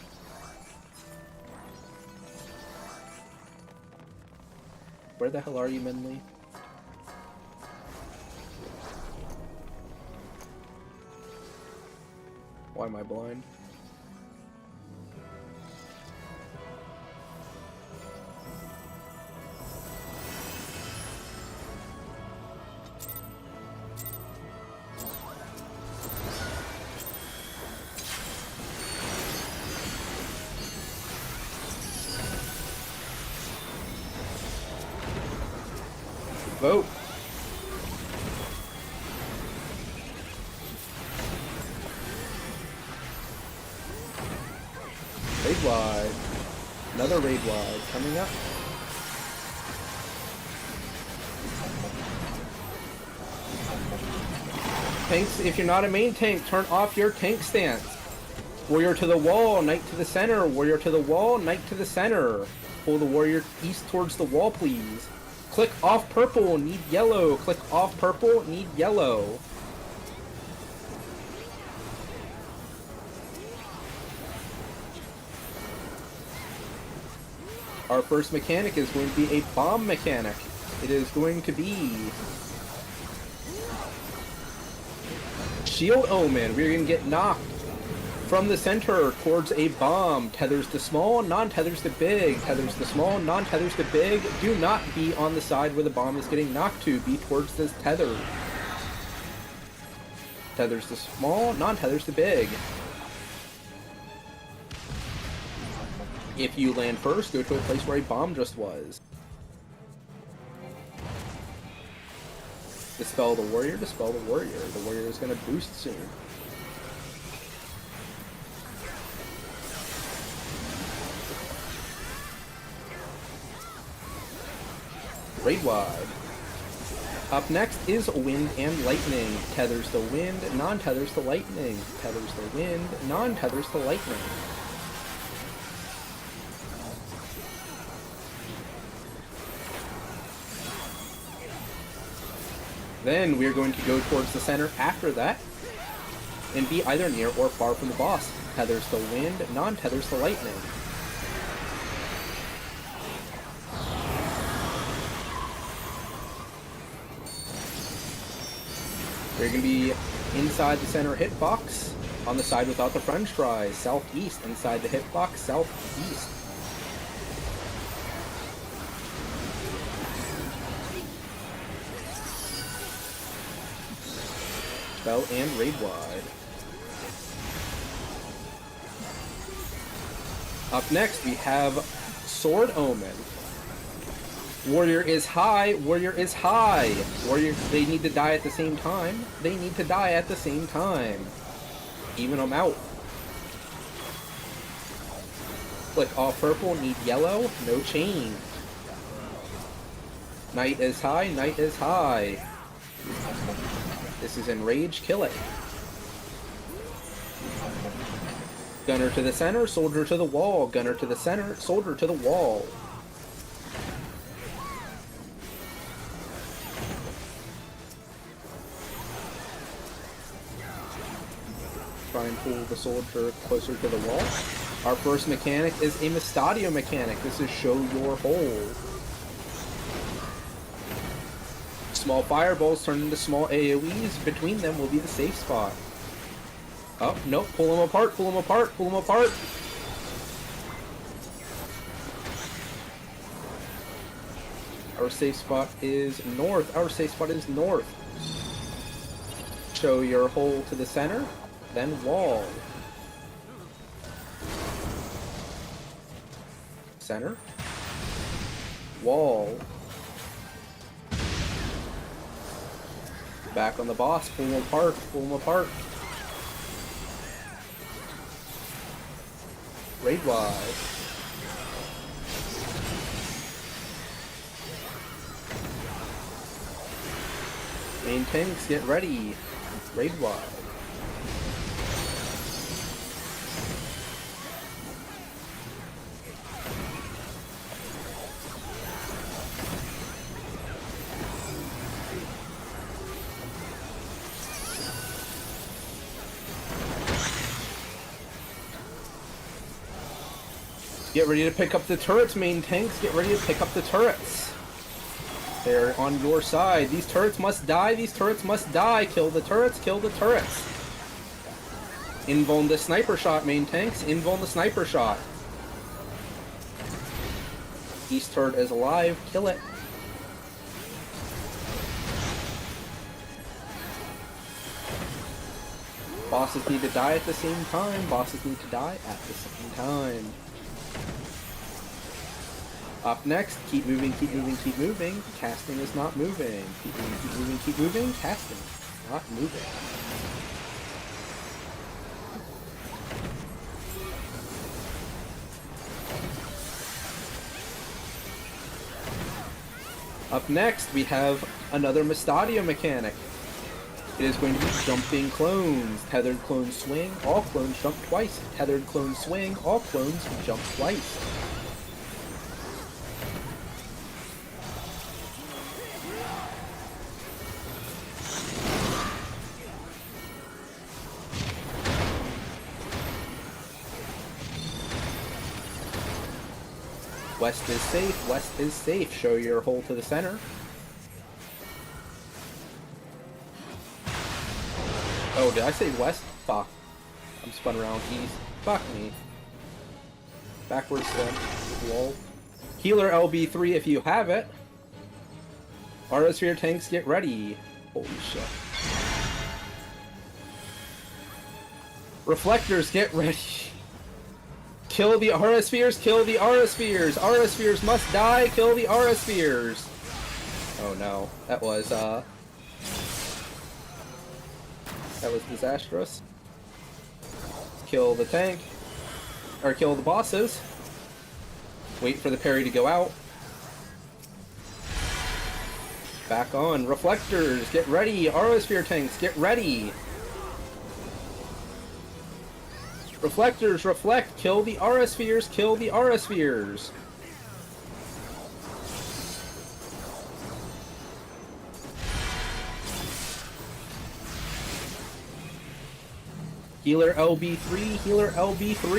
Where the hell are you, Minley? Why am I blind? Vote. Raid wide. Another raid wide coming up. Tanks, if you're not a main tank, turn off your tank stance. Warrior to the wall, knight to the center. Warrior to the wall, knight to the center. Pull the warrior east towards the wall, please. Click off purple, need yellow. Click off purple, need yellow. Our first mechanic is going to be a bomb mechanic. It is going to be Shield Omen. We're going to get knocked from the center towards a bomb. Tethers to small, non-tethers to big. Tethers to small, non-tethers to big. Do not be on the side where the bomb is getting knocked to. Be towards this tether. Tethers to small, non-tethers to big. If you land first, go to a place where a bomb just was. Dispel the warrior, dispel the warrior. The warrior is going to boost soon. Raid wide. Up next is Wind and Lightning. Tethers to wind, non-tethers to lightning. Tethers to wind, non-tethers to lightning. Then we're going to go towards the center after that and be either near or far from the boss. Tethers to wind, non-tethers to lightning. We're going to be inside the center hitbox, on the side without the French fries, southeast, inside the hitbox, southeast. Spell and raid wide. Up next, we have Sword Omen. Warrior is high, warrior is high. Warrior, they need to die at the same time. They need to die at the same time. Even them out. Click off purple, need yellow, no change. Knight is high, knight is high. This is enrage, kill it. Gunner to the center, soldier to the wall. Gunner to the center, soldier to the wall. Try and pull the soldier closer to the wall. Our first mechanic is a Mystadio mechanic. This is show your hole. Small fireballs turn into small AoEs. Between them will be the safe spot. Oh, nope. Pull them apart, pull them apart, pull them apart. Our safe spot is north. Our safe spot is north. Show your hole to the center, then wall. Center. Wall. Back on the boss. Pull them apart, pull them apart. Raid-wise. Main tanks, get ready. Raid-wise. Get ready to pick up the turrets, main tanks. Get ready to pick up the turrets. They're on your side. These turrets must die. These turrets must die. Kill the turrets. Kill the turrets. Invuln the sniper shot, main tanks. Invuln the sniper shot. East turret is alive. Kill it. Bosses need to die at the same time. Bosses need to die at the same time. Up next, keep moving, keep moving, keep moving. Casting is not moving. Keep moving, keep moving, keep moving. Casting is not moving. Up next, we have another Mystadio mechanic. It is going to be jumping clones. Tethered clones swing, all clones jump twice. Tethered clones swing, all clones jump twice. West is safe, west is safe. Show your hole to the center. Oh, did I say west? Fuck. I'm spun around east. Fuck me. Backwards step. Lol. Healer LB3 if you have it. Aerosphere tanks, get ready. Holy shit. Reflectors, get ready. Kill the Aerospheres, kill the Aerospheres! Aerospheres must die, kill the Aerospheres! Oh no, that was disastrous. Kill the tank. Or kill the bosses. Wait for the parry to go out. Back on. Reflectors, get ready! Aerosphere tanks, get ready! Reflectors, reflect! Kill the Aerospheres, kill the Aerospheres! Healer LB3, healer LB3!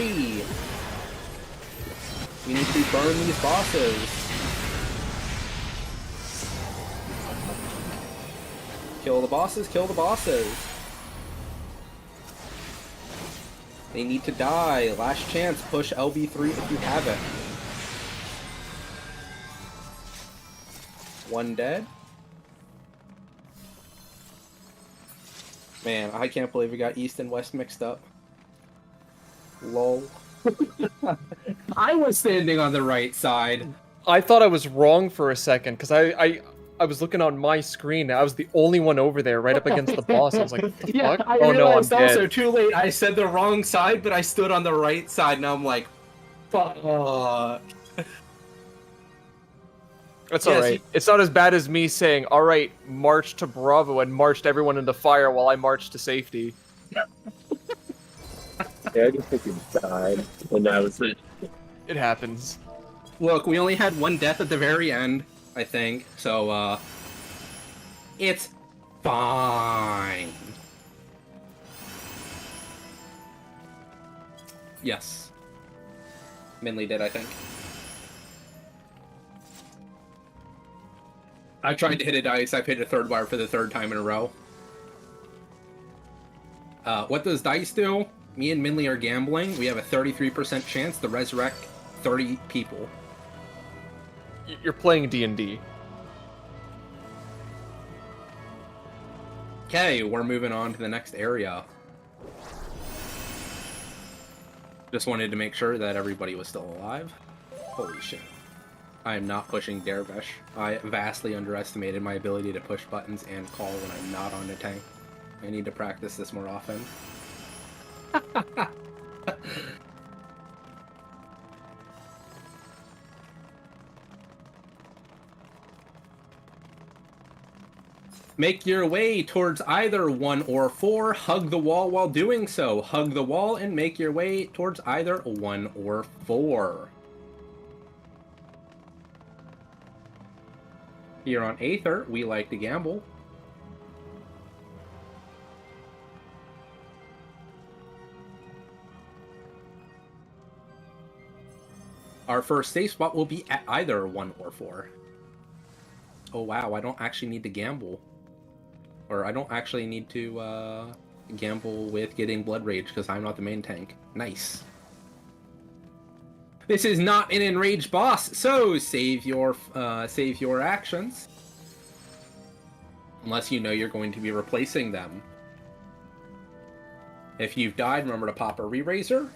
We need to burn these bosses. Kill the bosses, kill the bosses! They need to die. Last chance. Push LB3 if you have it. One dead. Man, I can't believe we got East and West mixed up. Lol. I was standing on the right side. I thought I was wrong for a second, because I was looking on my screen. I was the only one over there, right up against the boss. I was like, what the Yeah, fuck? I Oh no, I'm realized also dead. too late. I said the wrong side, but I stood on the right side. Now I'm like, fuck. That's Yes, alright. It's not as bad as me saying, alright, march to Bravo and marched everyone into fire while I marched to safety. Yeah, I just think he died, and that was it. It happens. Look, we only had one death at the very end, I think. So, it's fine. Yes. Minley did, I think. I tried to hit a dice. I've hit a third wire for the third time in a row. What does dice do? Me and Minley are gambling. We have a 33% chance to resurrect 30 people. You're playing D&D. Okay, we're moving on to the next area. Just wanted to make sure that everybody was still alive. Holy shit. I am not pushing Dervish. I vastly underestimated my ability to push buttons and call when I'm not on a tank. I need to practice this more often. Make your way towards either 1 or 4. Hug the wall while doing so. Hug the wall and make your way towards either 1 or 4. Here on Aether, we like to gamble. Our first safe spot will be at either 1 or 4. Oh wow, I don't actually need to gamble. Or I don't actually need to gamble with getting Blood Rage because I'm not the main tank. Nice. This is not an enraged boss, so save your actions. Unless you know you're going to be replacing them. If you've died, remember to pop a re-raiser.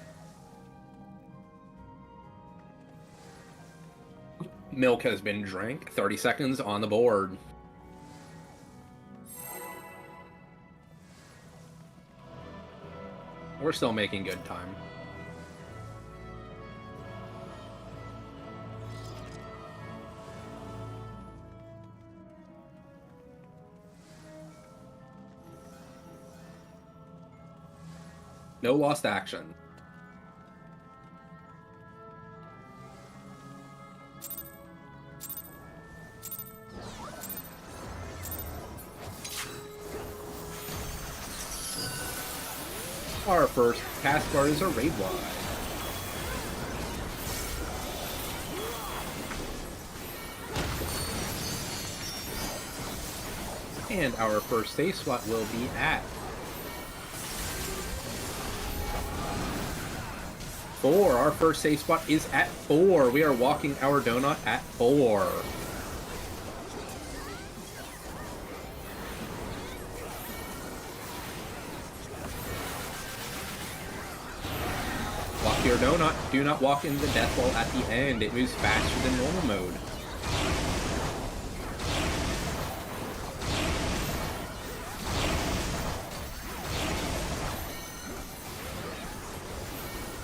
Milk has been drank. 30 seconds on the board. We're still making good time. No lost action. Our first cast card is a raid wide. And our first safe slot will be at 4. Our first safe spot is at 4. We are walking our donut at 4. Walk your donut. Do not walk in the death wall at the end. It moves faster than normal mode.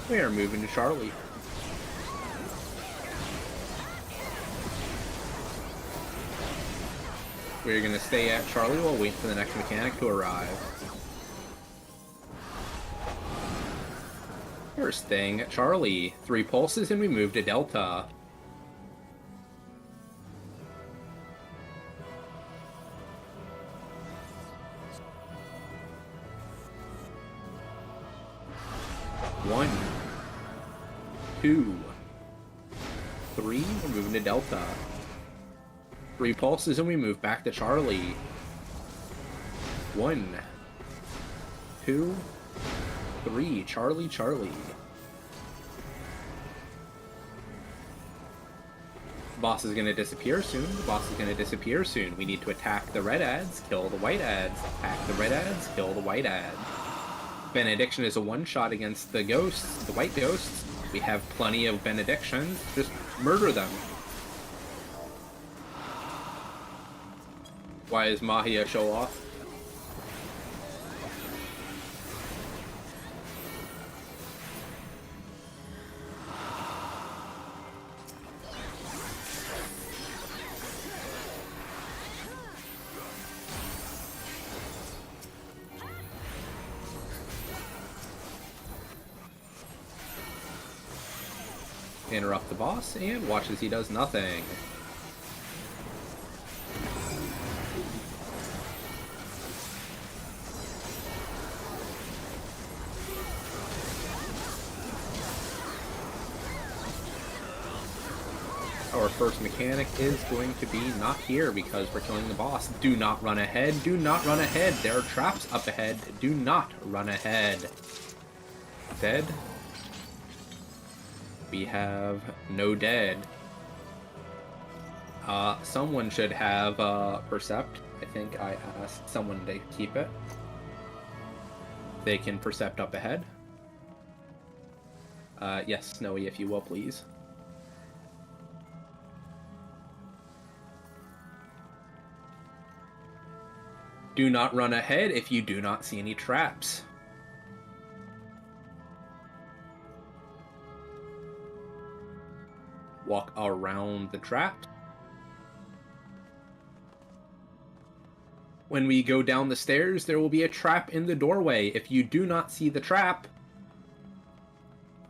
We are moving to Charlie. We're going to stay at Charlie while waiting for the next mechanic to arrive. We're staying at Charlie. 3 pulses and we move to Delta. One, 2, 3, we're moving to Delta. 3 pulses and we move back to Charlie. 1, 2, 3, Charlie, Charlie. Boss is going to disappear soon. The boss is going to disappear soon. We need to attack the red ads, kill the white ads. Attack the red ads, kill the white ads. Benediction is a one-shot against the ghosts, the white ghosts. We have plenty of benedictions. Just murder them. Why is Mahia show off? interrupt the boss and watch as he does nothing. Our first mechanic is going to be not here because we're killing the boss. Do not run ahead. Do not run ahead. There are traps up ahead. Do not run ahead. Dead. We have no dead. Someone should have Percept. I think I asked someone to keep it. They can Percept up ahead. Yes, Snowy, if you will, please. Do not run ahead if you do not see any traps. Walk around the trap. When we go down the stairs, there will be a trap in the doorway. If you do not see the trap,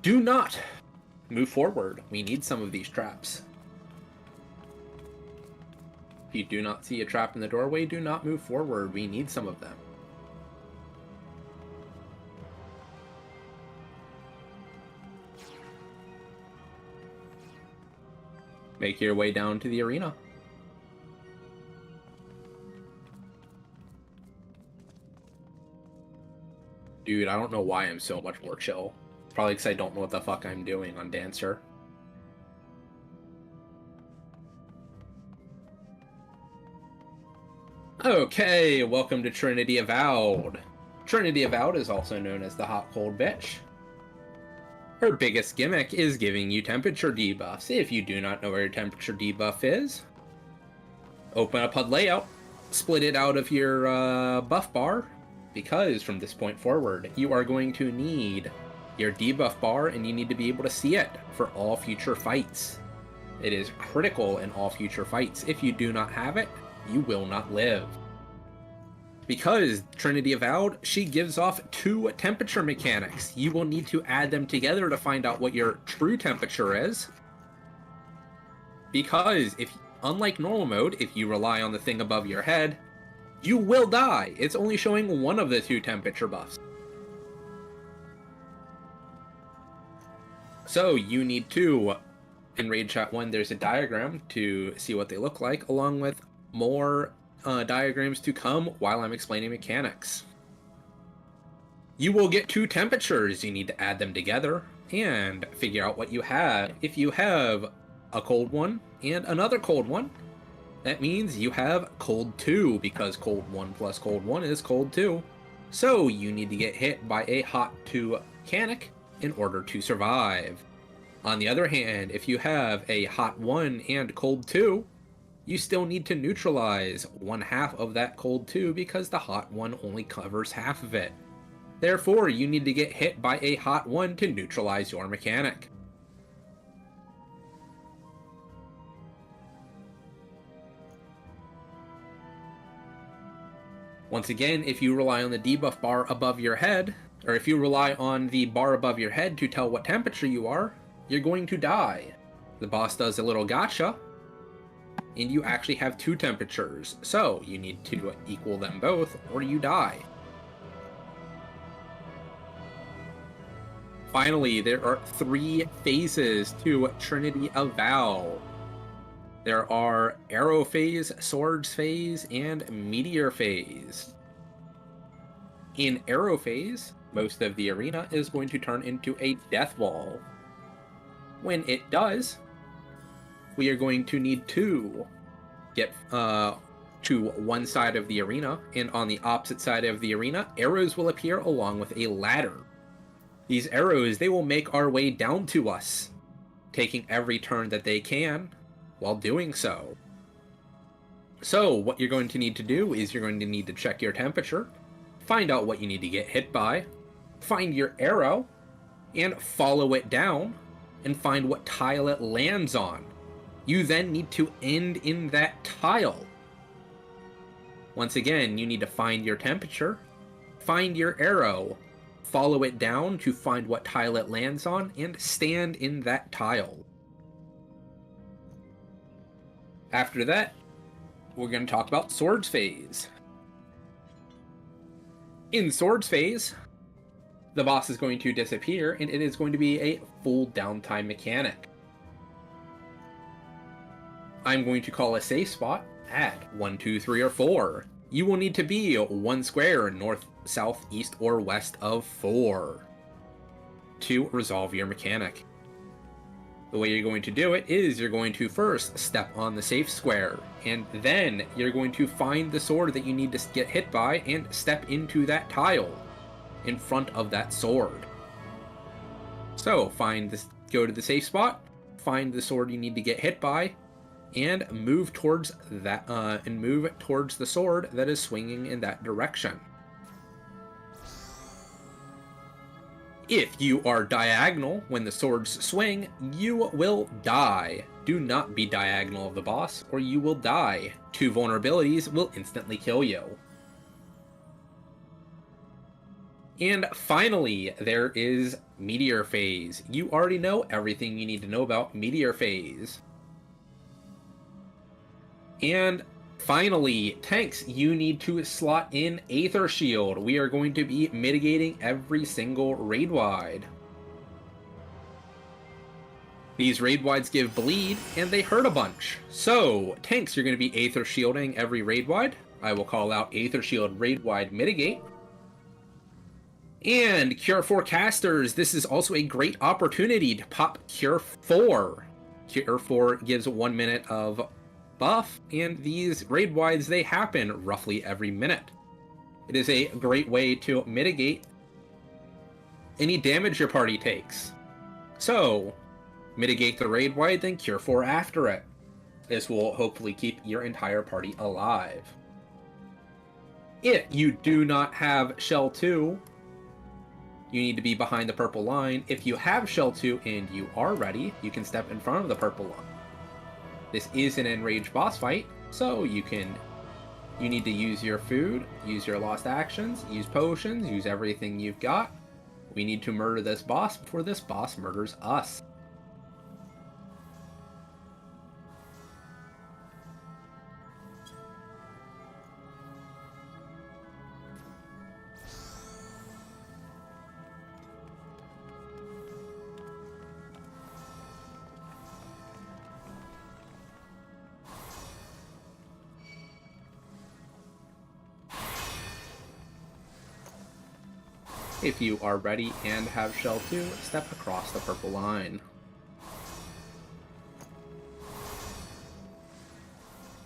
do not move forward. We need some of these traps. If you do not see a trap in the doorway, do not move forward. We need some of them. Make your way down to the arena. Dude, I don't know why I'm so much more chill. Probably because I don't know what the fuck I'm doing on Dancer. Okay, welcome to Trinity Avowed. Trinity Avowed is also known as the Hot Cold Bitch. Her biggest gimmick is giving you temperature debuffs. If you do not know where your temperature debuff is, open up HUD layout, split it out of your buff bar, because from this point forward, you are going to need your debuff bar and you need to be able to see it for all future fights. It is critical in all future fights. If you do not have it, you will not live. Because Trinity Avowed, she gives off 2 temperature mechanics. You will need to add them together to find out what your true temperature is. Because unlike normal mode, if you rely on the thing above your head, you will die. It's only showing one of the 2 temperature buffs. So you need to, in Raid Chat 1, there's a diagram to see what they look like, along with more diagrams to come while I'm explaining mechanics. You will get 2 temperatures. You need to add them together and figure out what you have. If you have a cold one and another cold one, that means you have cold 2, because cold 1 plus cold 1 is cold 2. So you need to get hit by a hot 2 mechanic in order to survive. On the other hand, if you have a hot 1 and cold 2, you still need to neutralize 1/2 of that cold 2 because the hot 1 only covers half of it. Therefore, you need to get hit by a hot 1 to neutralize your mechanic. Once again, if you rely on the debuff bar above your head, or if you rely on the bar above your head to tell what temperature you are, you're going to die. The boss does a little gotcha, and you actually have 2 temperatures, so you need to equal them both or you die. Finally, there are 3 phases to Trinity Avowed. There are Arrow Phase, Swords Phase, and Meteor Phase. In Arrow Phase, most of the arena is going to turn into a death wall. When it does, we are going to need to get to one side of the arena, and on the opposite side of the arena, arrows will appear along with a ladder. These arrows, they will make our way down to us, taking every turn that they can while doing so. So what you're going to need to do is you're going to need to check your temperature, find out what you need to get hit by, find your arrow, and follow it down, and find what tile it lands on. You then need to end in that tile. Once again, you need to find your temperature, find your arrow, follow it down to find what tile it lands on, and stand in that tile. After that, we're going to talk about Swords Phase. In Swords Phase, the boss is going to disappear, and it is going to be a full downtime mechanic. I'm going to call a safe spot at 1, 2, 3, or 4. You will need to be 1 square north, south, east, or west of 4 to resolve your mechanic. The way you're going to do it is you're going to first step on the safe square, and then you're going to find the sword that you need to get hit by and step into that tile in front of that sword. So go to the safe spot, find the sword you need to get hit by, and move towards that towards the sword that is swinging in that direction. If you are diagonal when the swords swing, you will die. Do not be diagonal of the boss, or you will die. 2 vulnerabilities will instantly kill you. And finally, there is Meteor Phase. You already know everything you need to know about Meteor Phase. And finally, tanks, you need to slot in Aether Shield. We are going to be mitigating every single raid wide. These raid wides give bleed, and they hurt a bunch. So, tanks, you're going to be Aether Shielding every raid wide. I will call out Aether Shield raid wide mitigate. And Cure 4 casters, this is also a great opportunity to pop Cure 4. Cure 4 gives 1 minute of buff, and these raid wides, they happen roughly every minute. It is a great way to mitigate any damage your party takes. So, mitigate the raid wide, then Cure 4 after it. This will hopefully keep your entire party alive. If you do not have Shell 2, you need to be behind the purple line. If you have Shell 2 and you are ready, you can step in front of the purple line. This is an enraged boss fight, so you need to use your food, use your lost actions, use potions, use everything you've got. We need to murder this boss before this boss murders us. If you are ready and have Shell 2, step across the purple line.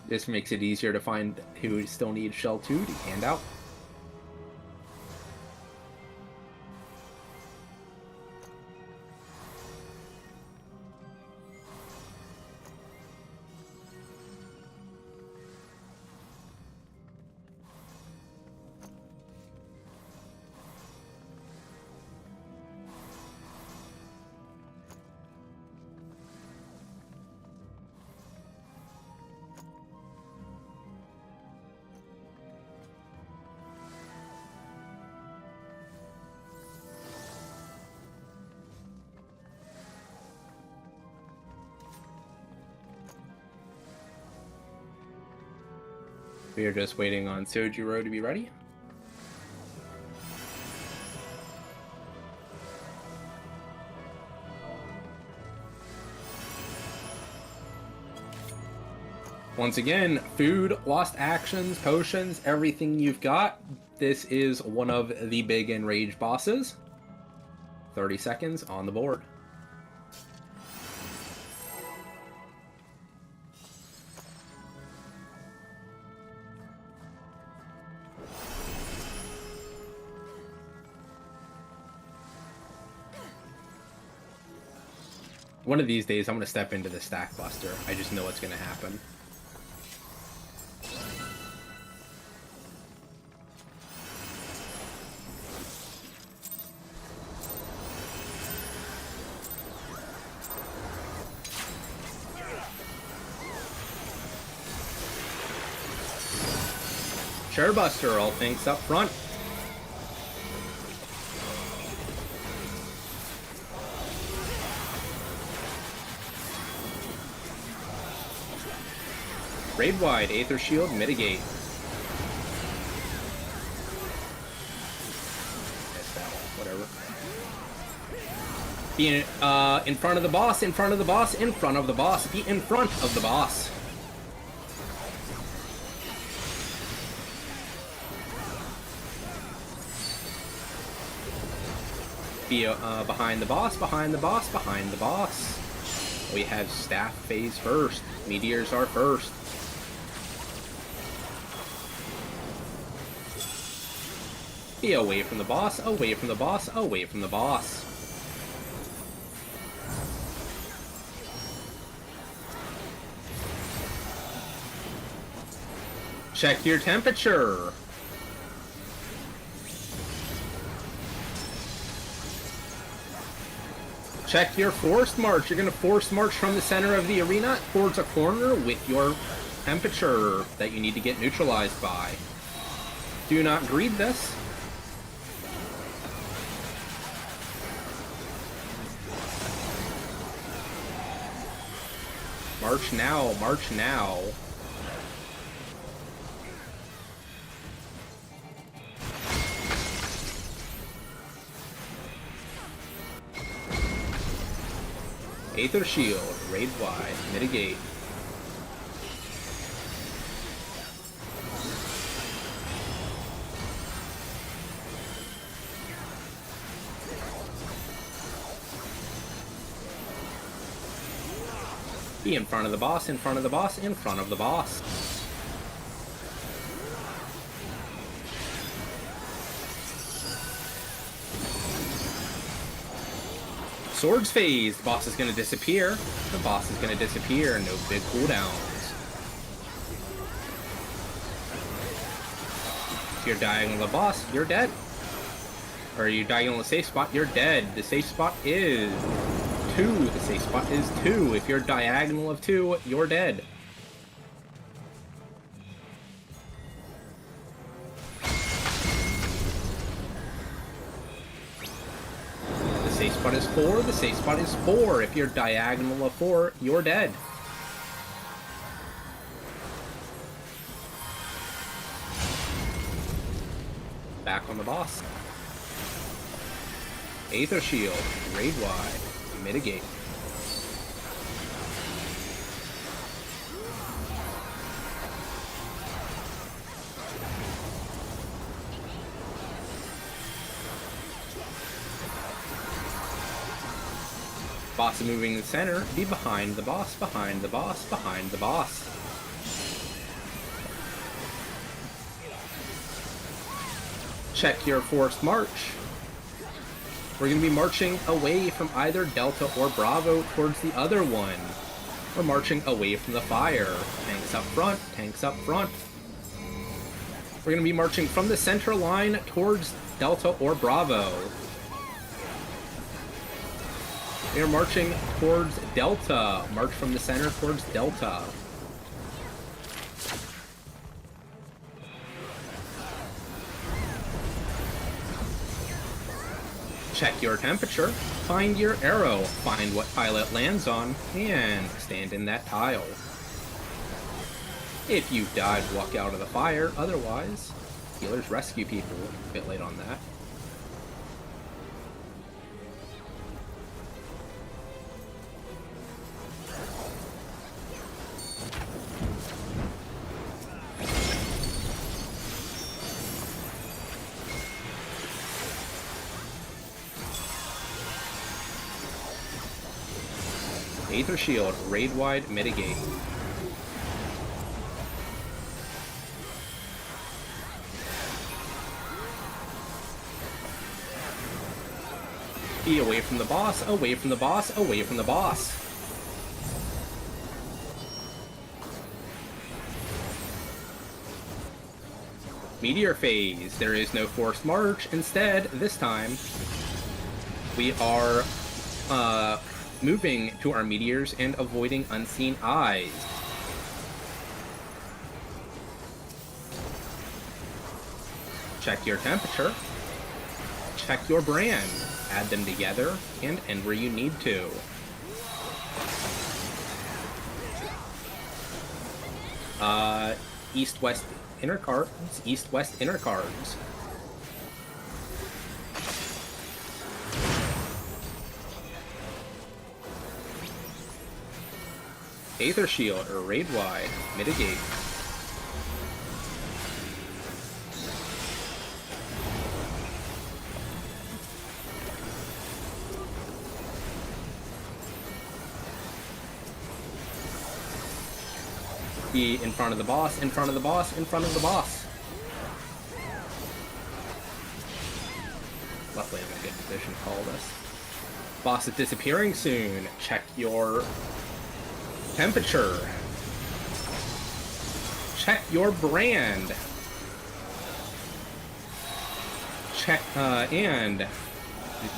This makes it easier to find who still needs Shell 2 to hand out. We are just waiting on Sojiro to be ready. Once again, food, lost actions, potions, everything you've got. This is one of the big enraged bosses. 30 seconds on the board. One of these days, I'm going to step into the Stack Buster. I just know what's going to happen. Sharebuster, all things up front. Raid wide, Aether Shield, mitigate. Whatever. Be in front of the boss, in front of the boss, in front of the boss. Be in front of the boss. Be behind the boss, behind the boss, behind the boss. We have staff phase first. Meteors are first. Be away from the boss, away from the boss, away from the boss. Check your temperature. Check your forced march. You're going to force march from the center of the arena towards a corner with your temperature that you need to get neutralized by. Do not greed this. March now, march now. Aether Shield, raid wide, mitigate. Be in front of the boss, in front of the boss, in front of the boss. Swords phase. The boss is going to disappear. The boss is going to disappear. No big cooldowns. If you're diagonal the boss, you're dead. Or you diagonal the safe spot, you're dead. The safe spot is 2. The safe spot is 2. If you're diagonal of 2, you're dead. The safe spot is 4. The safe spot is 4. If you're diagonal of 4, you're dead. Back on the boss. Aether Shield, raid wide, mitigate. Boss is moving in the center. Be behind the boss, behind the boss, behind the boss. Check your forced march. We're going to be marching away from either Delta or Bravo towards the other one. We're marching away from the fire. Tanks up front, tanks up front. We're going to be marching from the center line towards Delta or Bravo. We are marching towards Delta. March from the center towards Delta. Check your temperature, find your arrow, find what tile it lands on, and stand in that tile. If you died, walk out of the fire. Otherwise, healers rescue people. A bit late on that. Aether Shield, raid wide, mitigate. Be away from the boss, away from the boss, away from the boss. Meteor phase. There is no forced march. Instead, this time, we are moving to our meteors and avoiding unseen eyes. Check your temperature. Check your brand. Add them together and end where you need to. East-west inner cards. East-west inner cards. Aether Shield, or Raid Wide, Mitigate. Be in front of the boss, in front of the boss, in front of the boss. Luckily I'm in a good position to call this. Boss is disappearing soon. Check your temperature. Check your brand. Check, and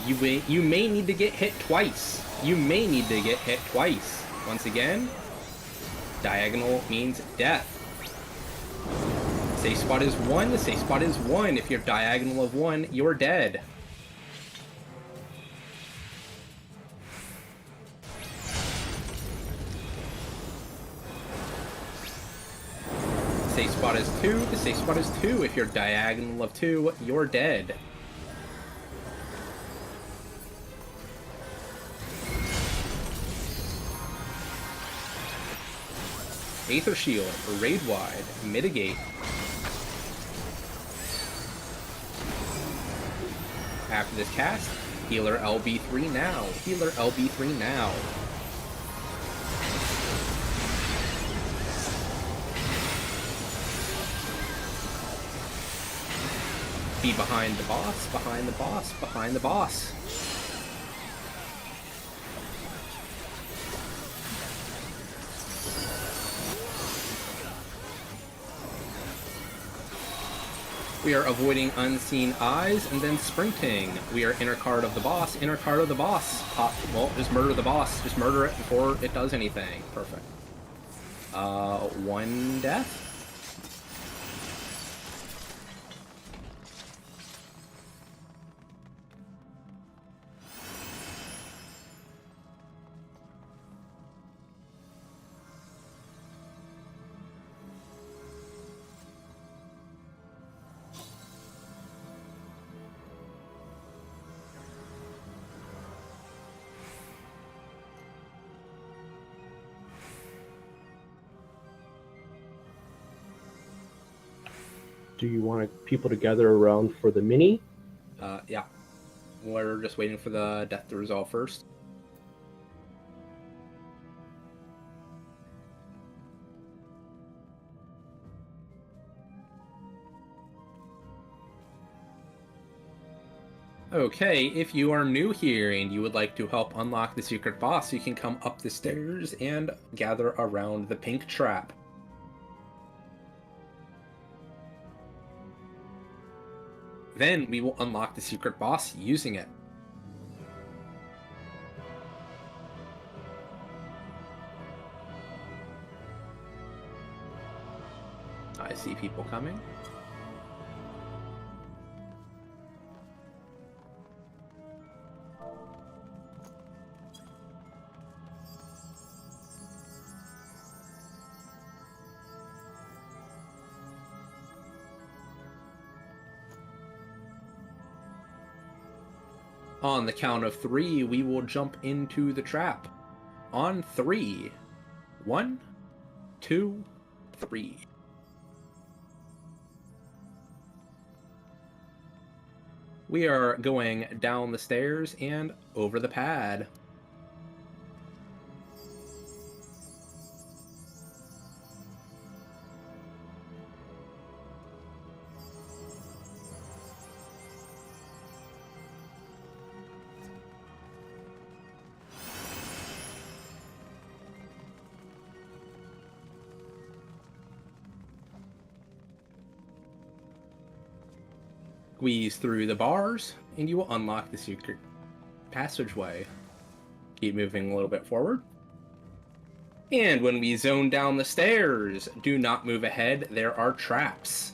you may need to get hit twice. You may need to get hit twice. Once again, diagonal means death. Safe spot is 1. The safe spot is 1. If you're diagonal of 1, you're dead. Safe spot is 2. The safe spot is 2. If you're diagonal of 2, you're dead. Aether Shield, Raid Wide, Mitigate. After this cast, Healer LB3 now. Healer LB3 now. Be behind the boss, behind the boss, behind the boss. We are avoiding unseen eyes and then sprinting. We are inner card of the boss, inner card of the boss. Pop, well, just murder the boss. Just murder it before it does anything. Perfect. 1 death? Do you want people to gather around for the mini? Yeah. We're just waiting for the death to resolve first. Okay, if you are new here and you would like to help unlock the secret boss, you can come up the stairs and gather around the pink trap. Then we will unlock the secret boss using it. I see people coming. On the count of 3, we will jump into the trap. On 3. 1, 2, 3. We are going down the stairs and over the pad. Squeeze through the bars, and you will unlock the secret passageway. Keep moving a little bit forward. And when we zone down the stairs, do not move ahead. There are traps.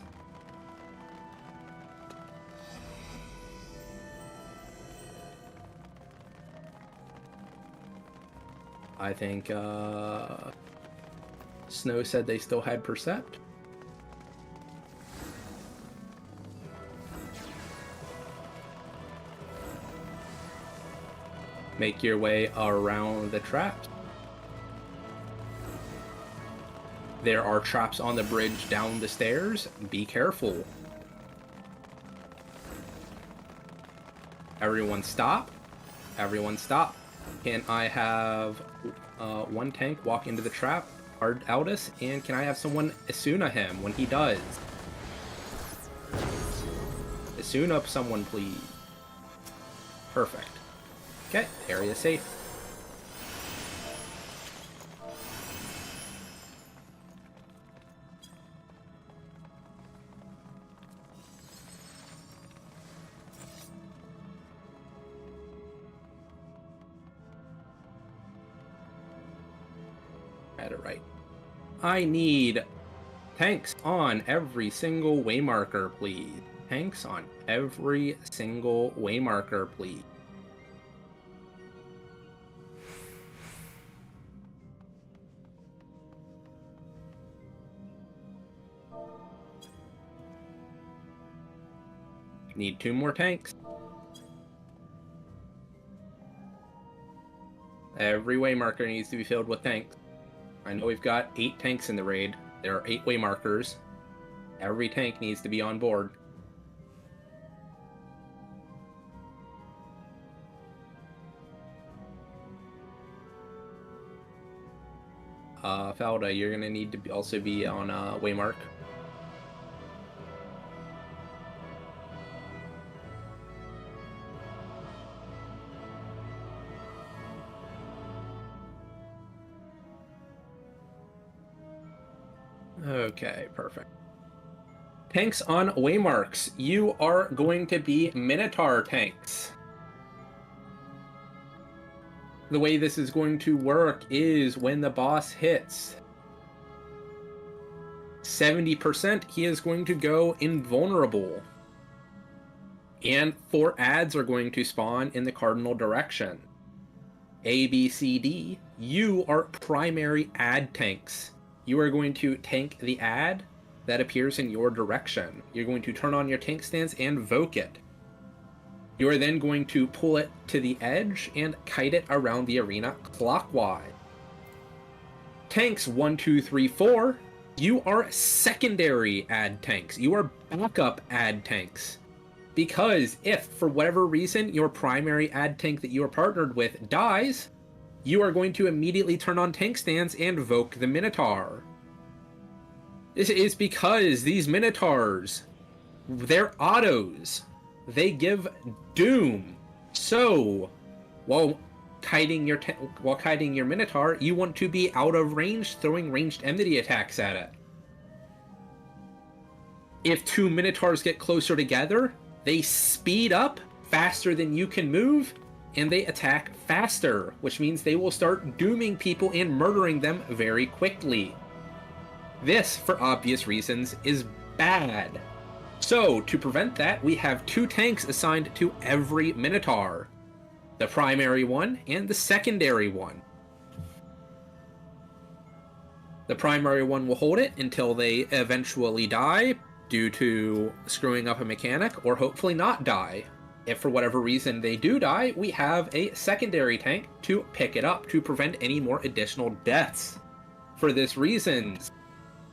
I think, Snow said they still had Percept. Make your way around the traps. There are traps on the bridge down the stairs. Be careful. Everyone stop. Everyone stop. Can I have one tank walk into the trap, hard Aldous, and can I have someone Asuna him when he does? Asuna up someone, please. Perfect. Okay, area safe. Had it right. I need tanks on every single waymarker, please. Tanks on every single waymarker, please. Need 2 more tanks. Every waymarker needs to be filled with tanks. I know we've got 8 tanks in the raid. There are 8 waymarkers. Every tank needs to be on board. Falda, you're gonna need to also be on waymark. Okay, perfect. Tanks on waymarks. You are going to be Minotaur tanks. The way this is going to work is when the boss hits 70%, he is going to go invulnerable. And 4 adds are going to spawn in the cardinal direction. A, B, C, D. You are primary add tanks. You are going to tank the add that appears in your direction. You're going to turn on your tank stance and voke it. You are then going to pull it to the edge and kite it around the arena clockwise. Tanks 1, 2, 3, 4. You are secondary add tanks. You are backup add tanks. Because if, for whatever reason, your primary add tank that you are partnered with dies, you are going to immediately turn on tank stance and voke the Minotaur. This is because these Minotaurs, they're autos. They give doom. So, while kiting your Minotaur, you want to be out of range, throwing ranged enmity attacks at it. If 2 Minotaurs get closer together, they speed up faster than you can move, and they attack faster, which means they will start dooming people and murdering them very quickly. This, for obvious reasons, is bad. So, to prevent that, we have 2 tanks assigned to every Minotaur. The primary one and the secondary one. The primary one will hold it until they eventually die due to screwing up a mechanic, or hopefully not die. If for whatever reason they do die, we have a secondary tank to pick it up to prevent any more additional deaths. For this reason,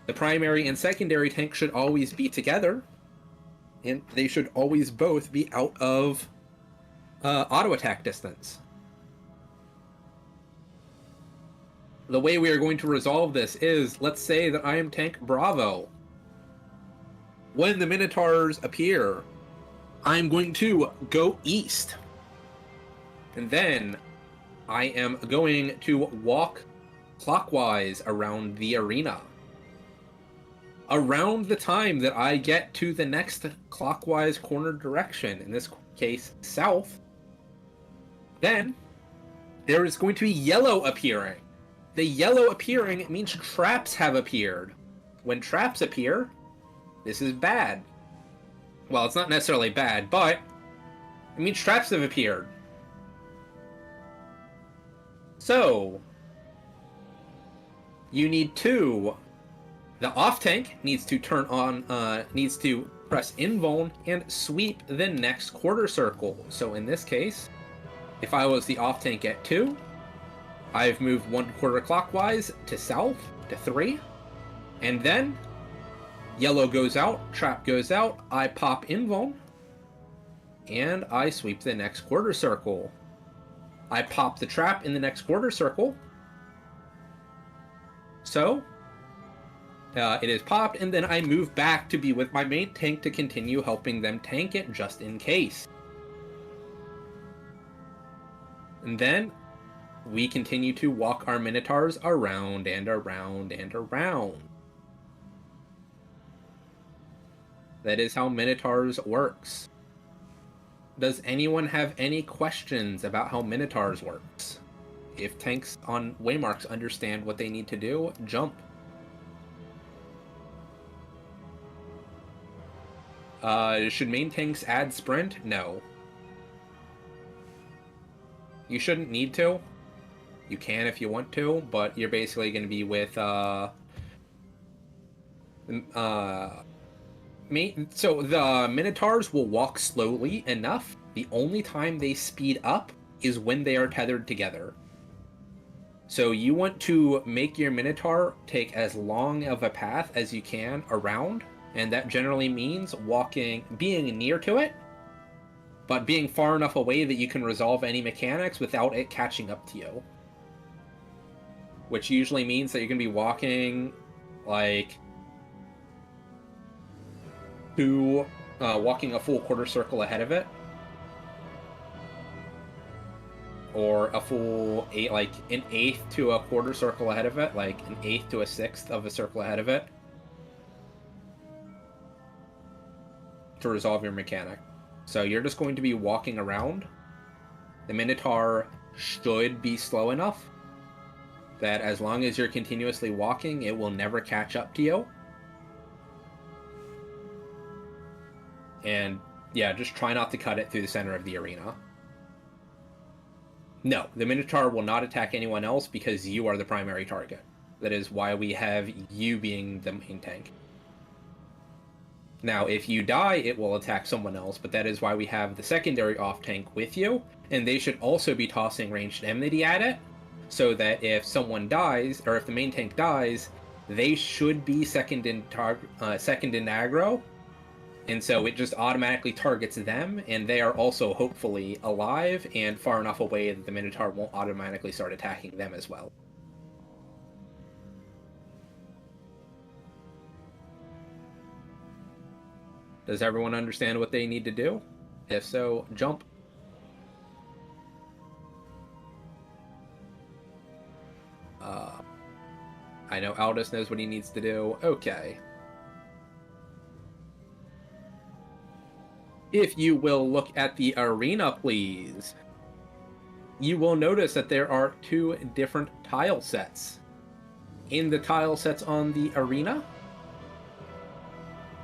the primary and secondary tank should always be together, and they should always both be out of auto attack distance. The way we are going to resolve this is, let's say that I am tank Bravo. When the Minotaurs appear, I'm going to go east. And then I am going to walk clockwise around the arena. Around the time that I get to the next clockwise corner direction, in this case, south, then there is going to be yellow appearing. The yellow appearing means traps have appeared. When traps appear, this is bad. Well, it's not necessarily bad, but it means traps have appeared. So, you need to... The off tank needs to turn on, needs to press invuln and sweep the next quarter circle. So in this case, if I was the off tank at 2, I've moved 1 quarter clockwise to south to 3, and then yellow goes out, trap goes out, I pop invuln, and I sweep the next quarter circle. I pop the trap in the next quarter circle. So it is popped, and then I move back to be with my main tank to continue helping them tank it just in case. And then we continue to walk our Minotaurs around and around and around. That is how Minotaurs works. Does anyone have any questions about how Minotaurs works? If tanks on waymarks understand what they need to do, jump. Should main tanks add sprint? No. You shouldn't need to. You can if you want to, but you're basically going to be with, so the Minotaurs will walk slowly enough. The only time they speed up is when they are tethered together. So you want to make your Minotaur take as long of a path as you can around, and that generally means being near to it, but being far enough away that you can resolve any mechanics without it catching up to you. Which usually means that you're going to be walking, like, walking a full quarter circle ahead of it. Or a full an eighth to a quarter circle ahead of it, like an eighth to a sixth of a circle ahead of it, to resolve your mechanic. So you're just going to be walking around. The Minotaur should be slow enough that as long as you're continuously walking, it will never catch up to you. And yeah, just try not to cut it through the center of the arena. No, the Minotaur will not attack anyone else because you are the primary target. That is why we have you being the main tank. Now, if you die, it will attack someone else, but that is why we have the secondary off-tank with you, and they should also be tossing ranged enmity at it, so that if someone dies, or if the main tank dies, they should be second in aggro, and so it just automatically targets them, and they are also hopefully alive and far enough away that the Minotaur won't automatically start attacking them as well. Does everyone understand what they need to do? If so, jump. I know Aldous knows what he needs to do. Okay. If you will look at the arena, please, you will notice that there are 2 different tile sets. In the tile sets on the arena,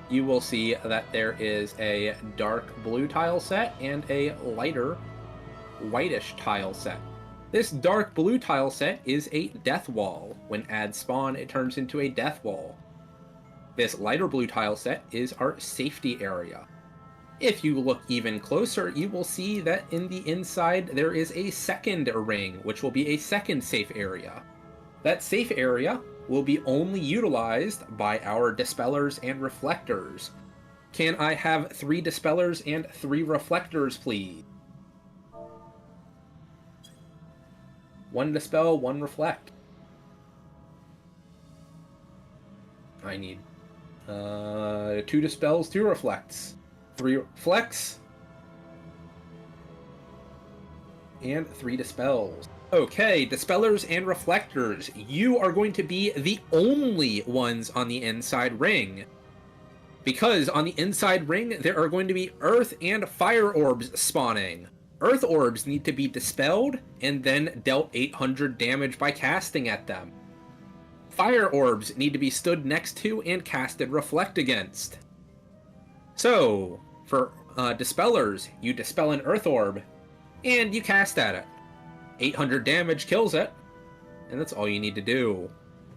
you will see that there is a dark blue tile set and a lighter whitish tile set. This dark blue tile set is a death wall. When adds spawn, it turns into a death wall. This lighter blue tile set is our safety area. If you look even closer, you will see that in the inside there is a second ring, which will be a second safe area. That safe area will be only utilized by our dispellers and reflectors. Can I have 3 dispellers and 3 reflectors, please? 1 dispel, 1 reflect. I need 2 dispels, 2 reflects. 3 reflects. And 3 dispels. Okay, dispellers and reflectors, you are going to be the only ones on the inside ring. Because on the inside ring, there are going to be earth and fire orbs spawning. Earth orbs need to be dispelled and then dealt 800 damage by casting at them. Fire orbs need to be stood next to and casted reflect against. So, for dispellers, you dispel an earth orb and you cast at it. 800 damage kills it, and that's all you need to do.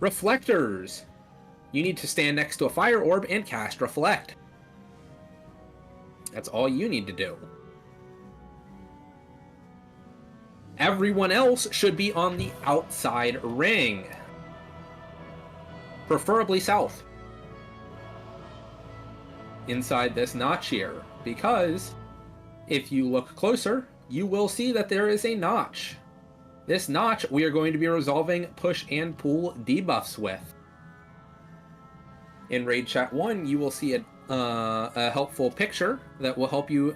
Reflectors. You need to stand next to a fire orb and cast Reflect. That's all you need to do. Everyone else should be on the outside ring. Preferably south. Inside this notch here. Because if you look closer, you will see that there is a notch. This notch we are going to be resolving push and pull debuffs with. In Raid Chat 1, you will see a helpful picture that will help you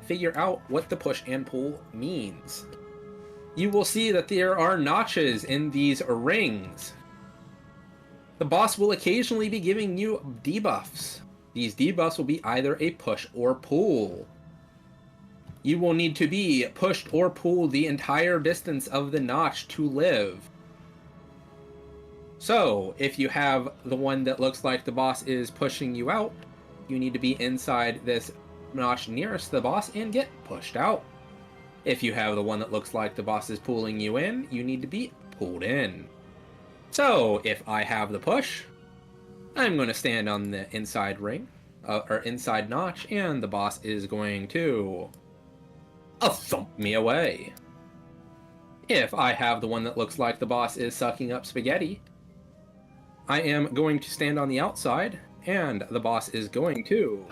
figure out what the push and pull means. You will see that there are notches in these rings. The boss will occasionally be giving you debuffs. These debuffs will be either a push or pull. You will need to be pushed or pulled the entire distance of the notch to live. So, if you have the one that looks like the boss is pushing you out, you need to be inside this notch nearest the boss and get pushed out. If you have the one that looks like the boss is pulling you in, you need to be pulled in. So, if I have the push, I'm going to stand on the inside ring, or inside notch, and the boss is going to thump me away. If I have the one that looks like the boss is sucking up spaghetti, I am going to stand on the outside, and the boss is going to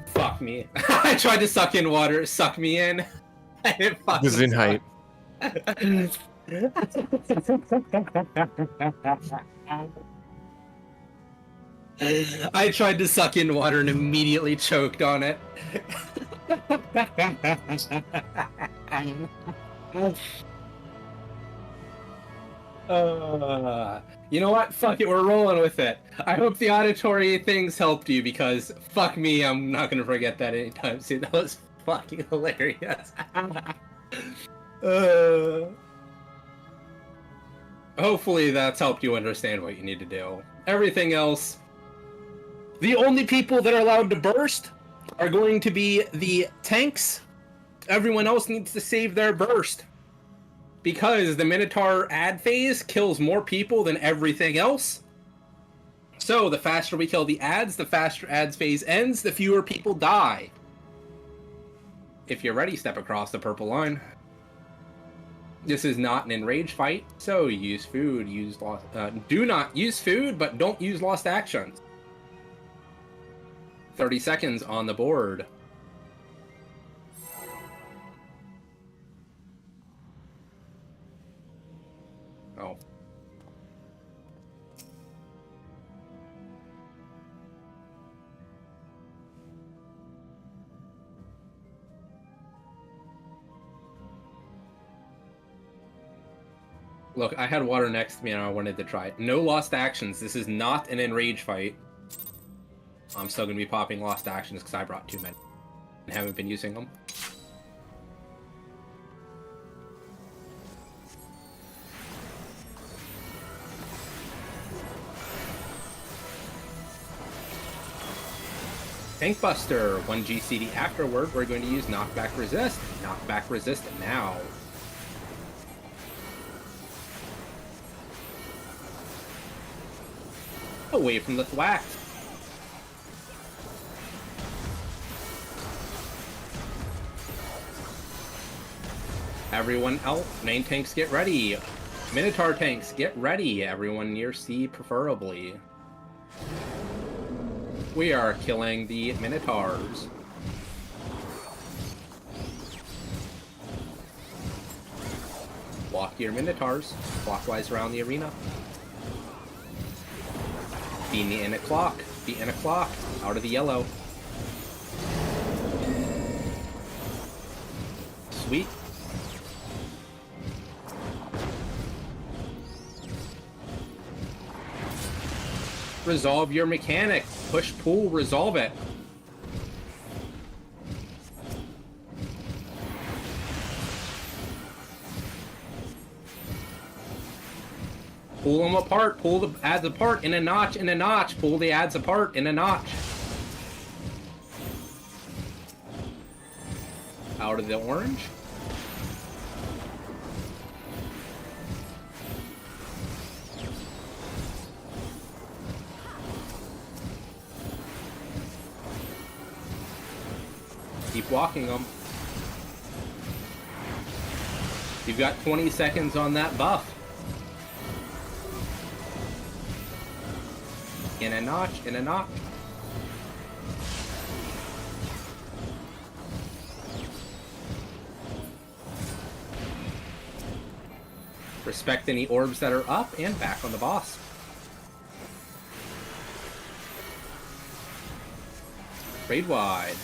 fuck me. I tried to suck in water, suck me in. I didn't fucking Gesundheit. I tried to suck in water and immediately choked on it. You know what? Fuck it, we're rolling with it. I hope the auditory things helped you, because fuck me, I'm not gonna forget that anytime soon. That was fucking hilarious. Hopefully that's helped you understand what you need to do. Everything else, the only people that are allowed to burst are going to be the tanks. Everyone else needs to save their burst, because the Minotaur ad phase kills more people than everything else. So the faster we kill the ads, the faster ads phase ends, the fewer people die. If you're ready, step across the purple line. This is not an enraged fight, so use food, do not use food, but don't use lost actions. 30 seconds on the board. Oh. Look, I had water next to me and I wanted to try it. No lost actions. This is not an enrage fight. I'm still going to be popping lost actions because I brought too many and haven't been using them. Tank Buster, 1 GCD afterward, we're going to use Knockback Resist. Knockback Resist now. Away from the thwack. Everyone else, main tanks get ready. Minotaur tanks get ready. Everyone near C preferably. We are killing the Minotaurs. Walk your Minotaurs clockwise around the arena. Be in a clock. Be in a clock. Out of the yellow. Sweet. Resolve your mechanic. Push, pull, resolve it. Pull them apart. Pull the ads apart in a notch, in a notch. Pull the ads apart in a notch. Out of the orange. blocking them. You've got 20 seconds on that buff. In a notch, in a notch. Respect any orbs that are up and back on the boss. Raid wide.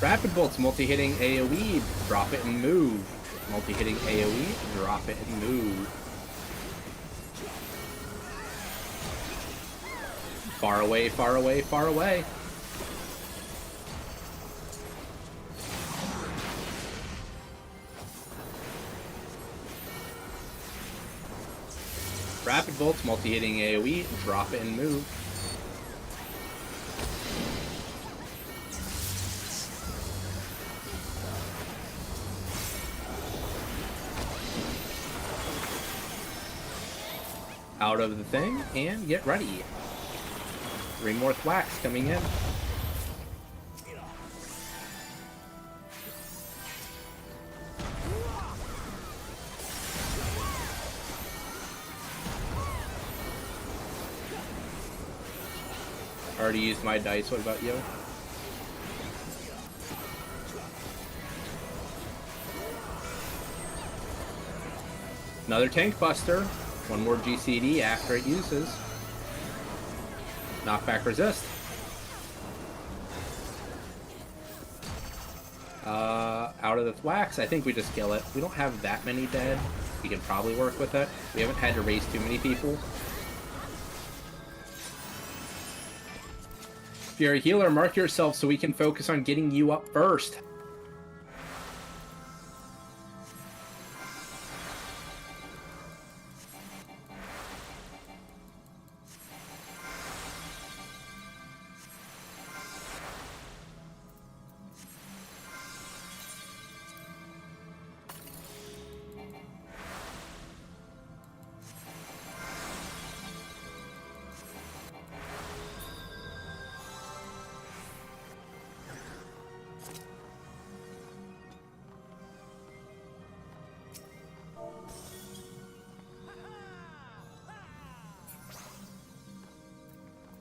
Rapid bolts, multi-hitting AoE, drop it and move. Multi-hitting AoE, drop it and move. Far away, far away, far away. Rapid bolts, multi-hitting AoE, drop it and move. Out of the thing, and get ready. 3 more thwacks coming in. Already used my dice, what about you? Another tank buster. 1 more GCD after it uses. Knockback resist. Out of the thwacks, I think we just kill it. We don't have that many dead. We can probably work with it. We haven't had to raise too many people. If you're a healer, mark yourself so we can focus on getting you up first.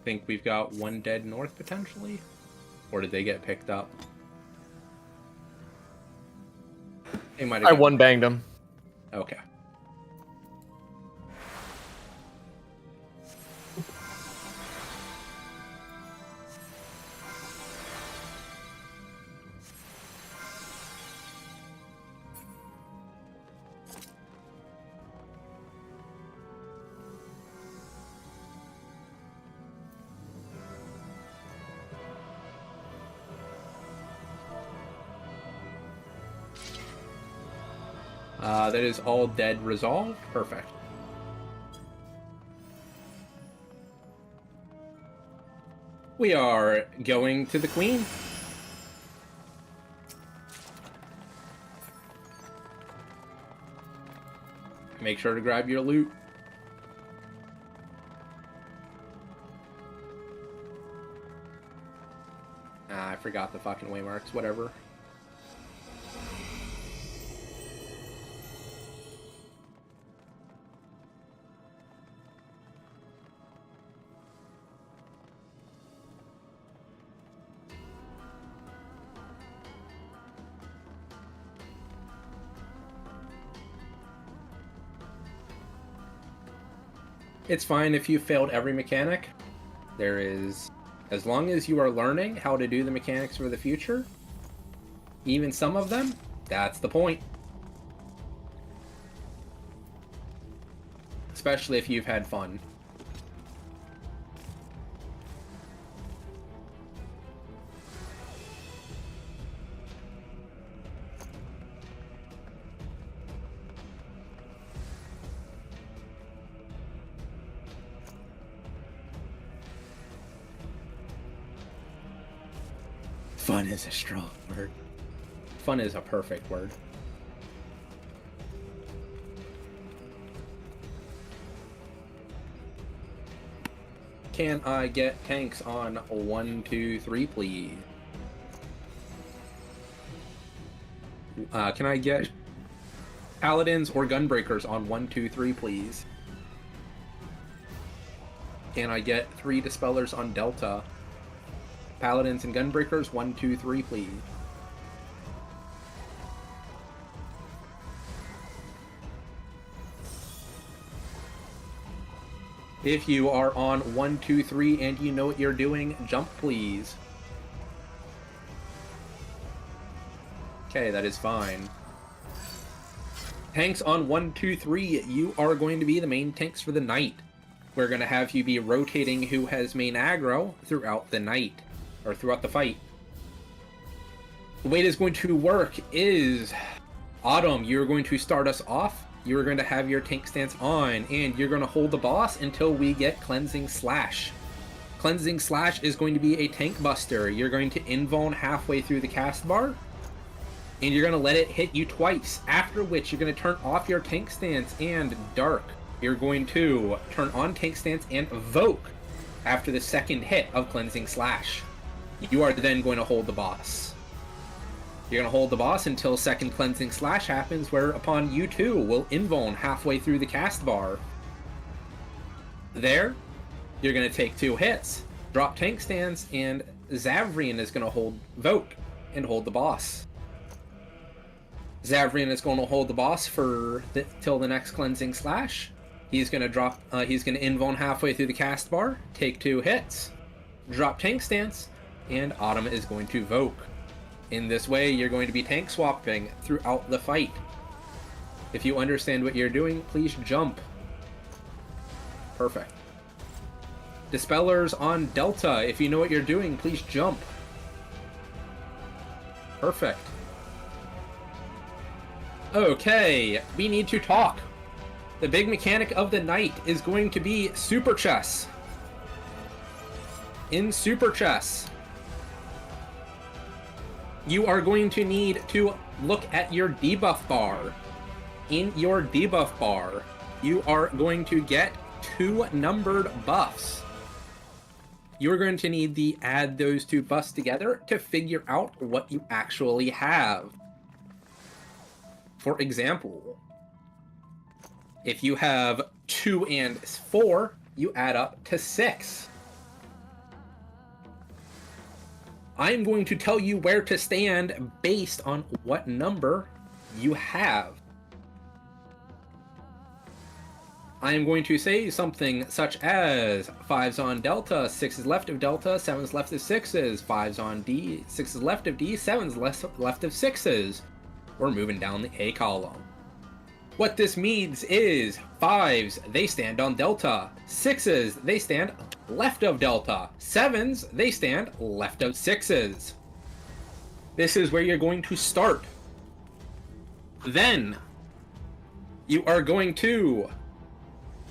Think we've got 1 dead north potentially? Or did they get picked up? They might have. I one banged him. Okay. That is all dead resolved. Perfect. We are going to the queen. Make sure to grab your loot. I forgot the fucking waymarks, whatever. It's fine if you failed every mechanic. There is, as long as you are learning how to do the mechanics for the future, even some of them, that's the point. Especially if you've had fun. Fun is a strong word. Fun is a perfect word. Can I get tanks on 1, 2, 3, please? Can I get paladins or gunbreakers on 1, 2, 3, please? Can I get 3 dispellers on Delta? Paladins and gunbreakers, 1, 2, 3, please. If you are on 1, 2, 3 and you know what you're doing, jump please. Okay, that is fine. Tanks on 1, 2, 3, you are going to be the main tanks for the night. We're going to have you be rotating who has main aggro throughout the night, or throughout the fight. The way it is going to work is, Autumn, you're going to start us off. You're going to have your tank stance on, and you're going to hold the boss until we get Cleansing Slash. Cleansing Slash is going to be a tank buster. You're going to invuln halfway through the cast bar, and you're going to let it hit you twice, after which you're going to turn off your tank stance and Dark. You're going to turn on tank stance and Evoke after the second hit of Cleansing Slash. You are then going to hold the boss. You're going to hold the boss until second Cleansing Slash happens, whereupon you too will invuln halfway through the cast bar. There, you're going to take 2 hits, drop tank stance, and Zavrian is going to hold Voke and hold the boss. Zavrian is going to hold the boss till the next Cleansing Slash. He's going to invuln halfway through the cast bar, take 2 hits, drop tank stance, and Autumn is going to Voke. In this way, you're going to be tank swapping throughout the fight. If you understand what you're doing, please jump. Perfect. Dispellers on Delta. If you know what you're doing, please jump. Perfect. Okay, we need to talk. The big mechanic of the night is going to be Super Chess. In Super Chess, you are going to need to look at your debuff bar. In your debuff bar, you are going to get 2 numbered buffs. You're going to need to add those 2 buffs together to figure out what you actually have. For example, if you have 2 and 4, you add up to 6. I'm going to tell you where to stand based on what number you have. I'm going to say something such as 5's on Delta, 6's left of Delta, 7's left of 6's, 5's on D, 6's left of D, 7's left of 6's. We're moving down the A column. What this means is 5's, they stand on Delta, 6's, they stand left of Delta, 7's, they stand left of 6's. This is where you're going to start. Then, you are going to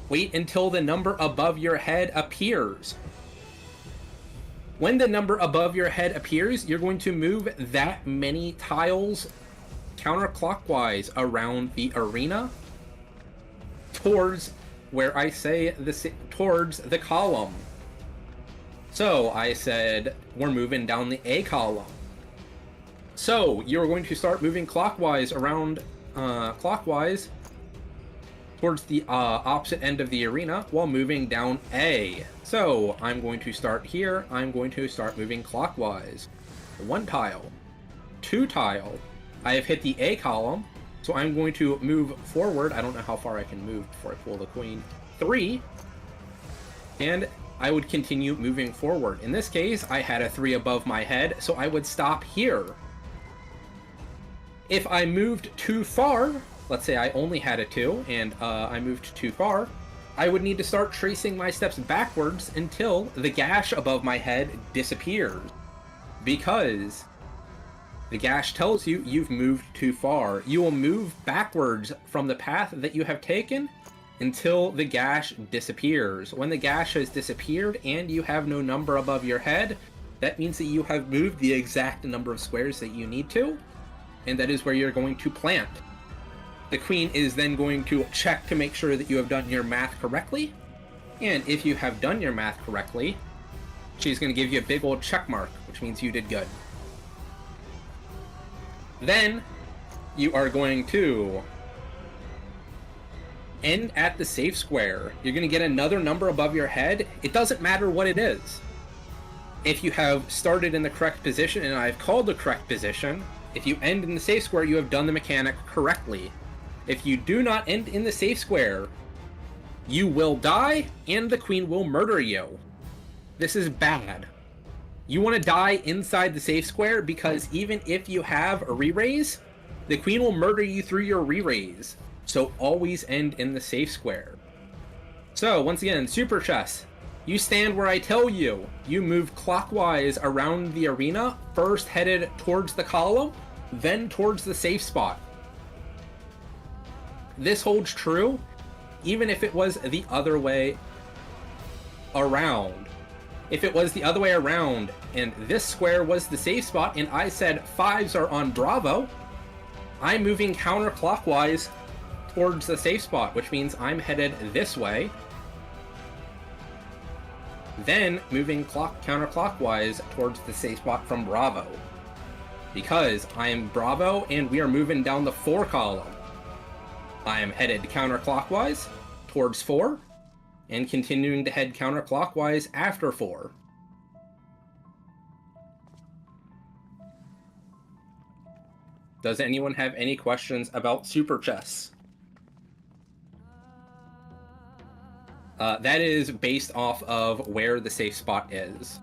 wait until the number above your head appears. When the number above your head appears, you're going to move that many tiles counterclockwise around the arena towards where I say towards the column. So I said we're moving down the A column. So you're going to start moving clockwise around clockwise towards the opposite end of the arena while moving down A. So I'm going to start here. I'm going to start moving clockwise. 1 tile, 2 tile. I have hit the A column, so I'm going to move forward. I don't know how far I can move before I pull the queen. 3, and I would continue moving forward. In this case, I had a 3 above my head, so I would stop here. If I moved too far, let's say I only had a 2, and I moved too far, I would need to start tracing my steps backwards until the gash above my head disappears. Because the gash tells you you've moved too far. You will move backwards from the path that you have taken until the gash disappears. When the gash has disappeared and you have no number above your head, that means that you have moved the exact number of squares that you need to. and that is where you're going to plant. The queen is then going to check to make sure that you have done your math correctly, and if you have done your math correctly, she's going to give you a big old check mark, which means you did good. Then you are going to end at the safe square. You're going to get another number above your head. It doesn't matter what it is. If you have started in the correct position and I've called the correct position, if you end in the safe square, you have done the mechanic correctly. If you do not end in the safe square, you will die and the queen will murder you. This is bad. You want to die inside the safe square because even if you have a re-raise, the queen will murder you through your re-raise. So always end in the safe square. So once again, super chess. You stand where I tell you. You move clockwise around the arena, first headed towards the column, then towards the safe spot. This holds true even if it was the other way around. If it was the other way around and this square was the safe spot and I said 5s are on Bravo, I'm moving counterclockwise towards the safe spot, which means I'm headed this way, then moving counterclockwise towards the safe spot from Bravo. Because I am Bravo and we are moving down the 4 column. I am headed counterclockwise towards 4 and continuing to head counterclockwise after 4. Does anyone have any questions about Super Chess? That is based off of where the safe spot is.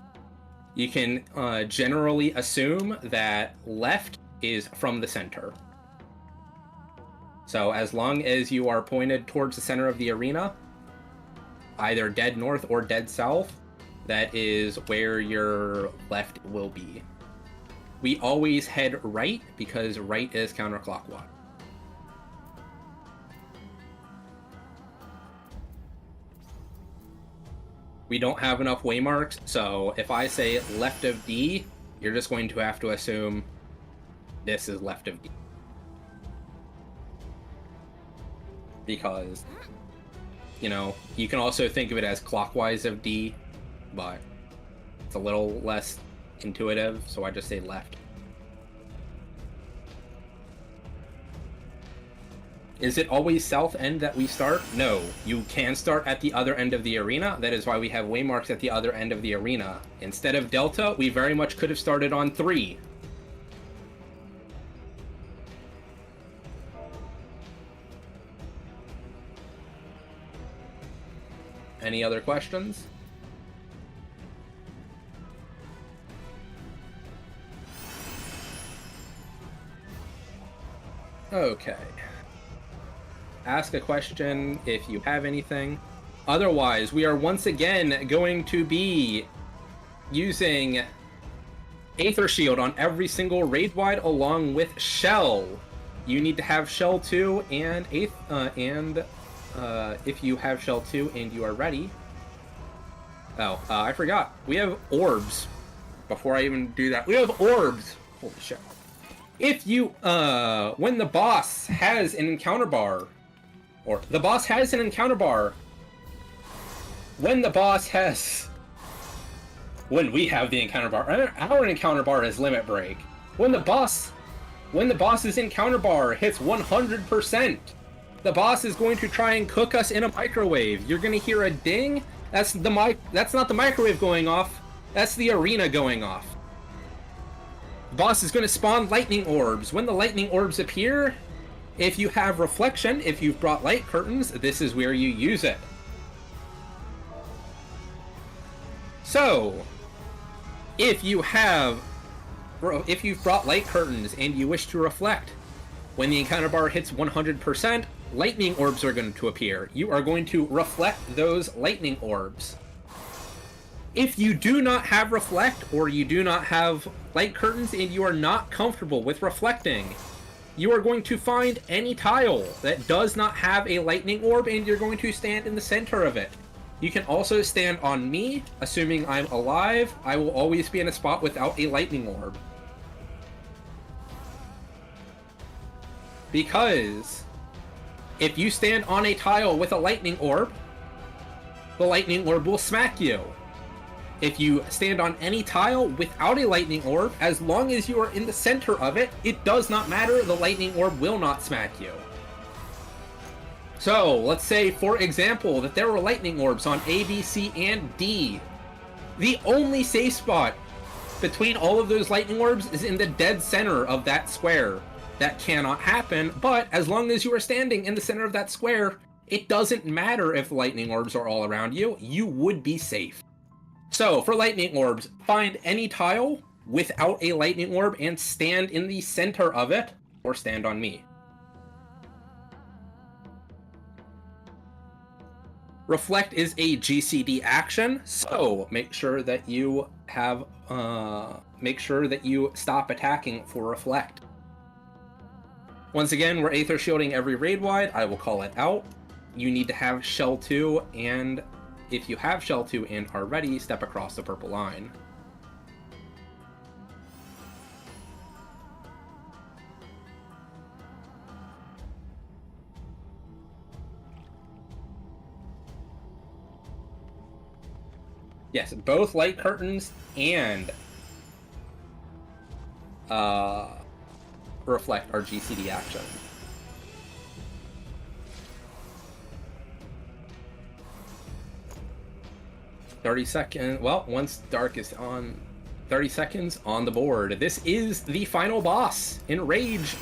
You can generally assume that left is from the center. So as long as you are pointed towards the center of the arena, either dead north or dead south, that is where your left will be. We always head right because right is counterclockwise. We don't have enough waymarks, so if I say left of D, you're just going to have to assume this is left of D. Because, you know, you can also think of it as clockwise of D, but it's a little less intuitive, so I just say left. Is it always south end that we start? No, you can start at the other end of the arena. That is why we have waymarks at the other end of the arena. Instead of delta, we very much could have started on 3. Any other questions? Okay. Ask a question if you have anything. Otherwise, we are once again going to be using Aether Shield on every single raid wide along with Shell. You need to have Shell 2 and if you have Shell 2 and you are ready. Oh, I forgot. We have orbs. Before I even do that, we have orbs. Holy shit. If you, when the boss has an encounter bar, or the boss has an encounter bar, when we have the encounter bar, our encounter bar is limit break. When the boss's encounter bar hits 100%, the boss is going to try and cook us in a microwave. You're gonna hear a ding. That's not the microwave going off. That's the arena going off. The boss is gonna spawn lightning orbs. When the lightning orbs appear, if you have reflection, if you've brought light curtains, this is where you use it. So, if you've brought light curtains and you wish to reflect, when the encounter bar hits 100%, lightning orbs are going to appear. You are going to reflect those lightning orbs. If you do not have reflect, or you do not have light curtains and you are not comfortable with reflecting, you are going to find any tile that does not have a lightning orb and you're going to stand in the center of it. You can also stand on me, assuming I'm alive. I will always be in a spot without a lightning orb. Because if you stand on a tile with a lightning orb, the lightning orb will smack you. If you stand on any tile without a lightning orb, as long as you are in the center of it, it does not matter, the lightning orb will not smack you. So, let's say, for example, that there were lightning orbs on A, B, C, and D. The only safe spot between all of those lightning orbs is in the dead center of that square. That cannot happen, but as long as you are standing in the center of that square, it doesn't matter if lightning orbs are all around you, you would be safe. So, for lightning orbs, find any tile without a lightning orb and stand in the center of it, or stand on me. Reflect is a GCD action, so make sure that you have, stop attacking for Reflect. Once again, we're Aether Shielding every raid wide. I will call it out. You need to have Shell 2, and if you have Shell 2 and are ready, step across the purple line. Yes, both light curtains and Reflect are GCD action. Well, once dark is on, 30 seconds on the board. This is the final boss in Rage.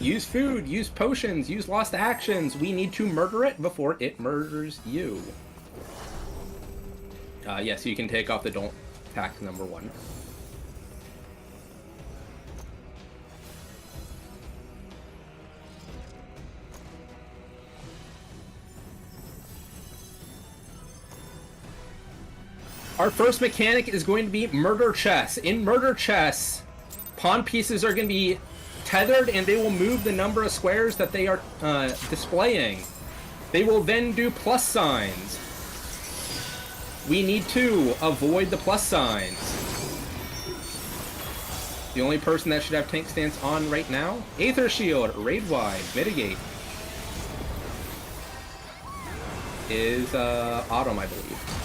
Use food, use potions, use lost actions. We need to murder it before it murders you. Yes, you can take off the don't attack number 1. Our first mechanic is going to be Murder Chess. In Murder Chess, pawn pieces are going to be tethered and they will move the number of squares that they are displaying. They will then do plus signs. We need to avoid the plus signs. The only person that should have tank stance on right now, Aether Shield, raid wide, mitigate, is Autumn, I believe.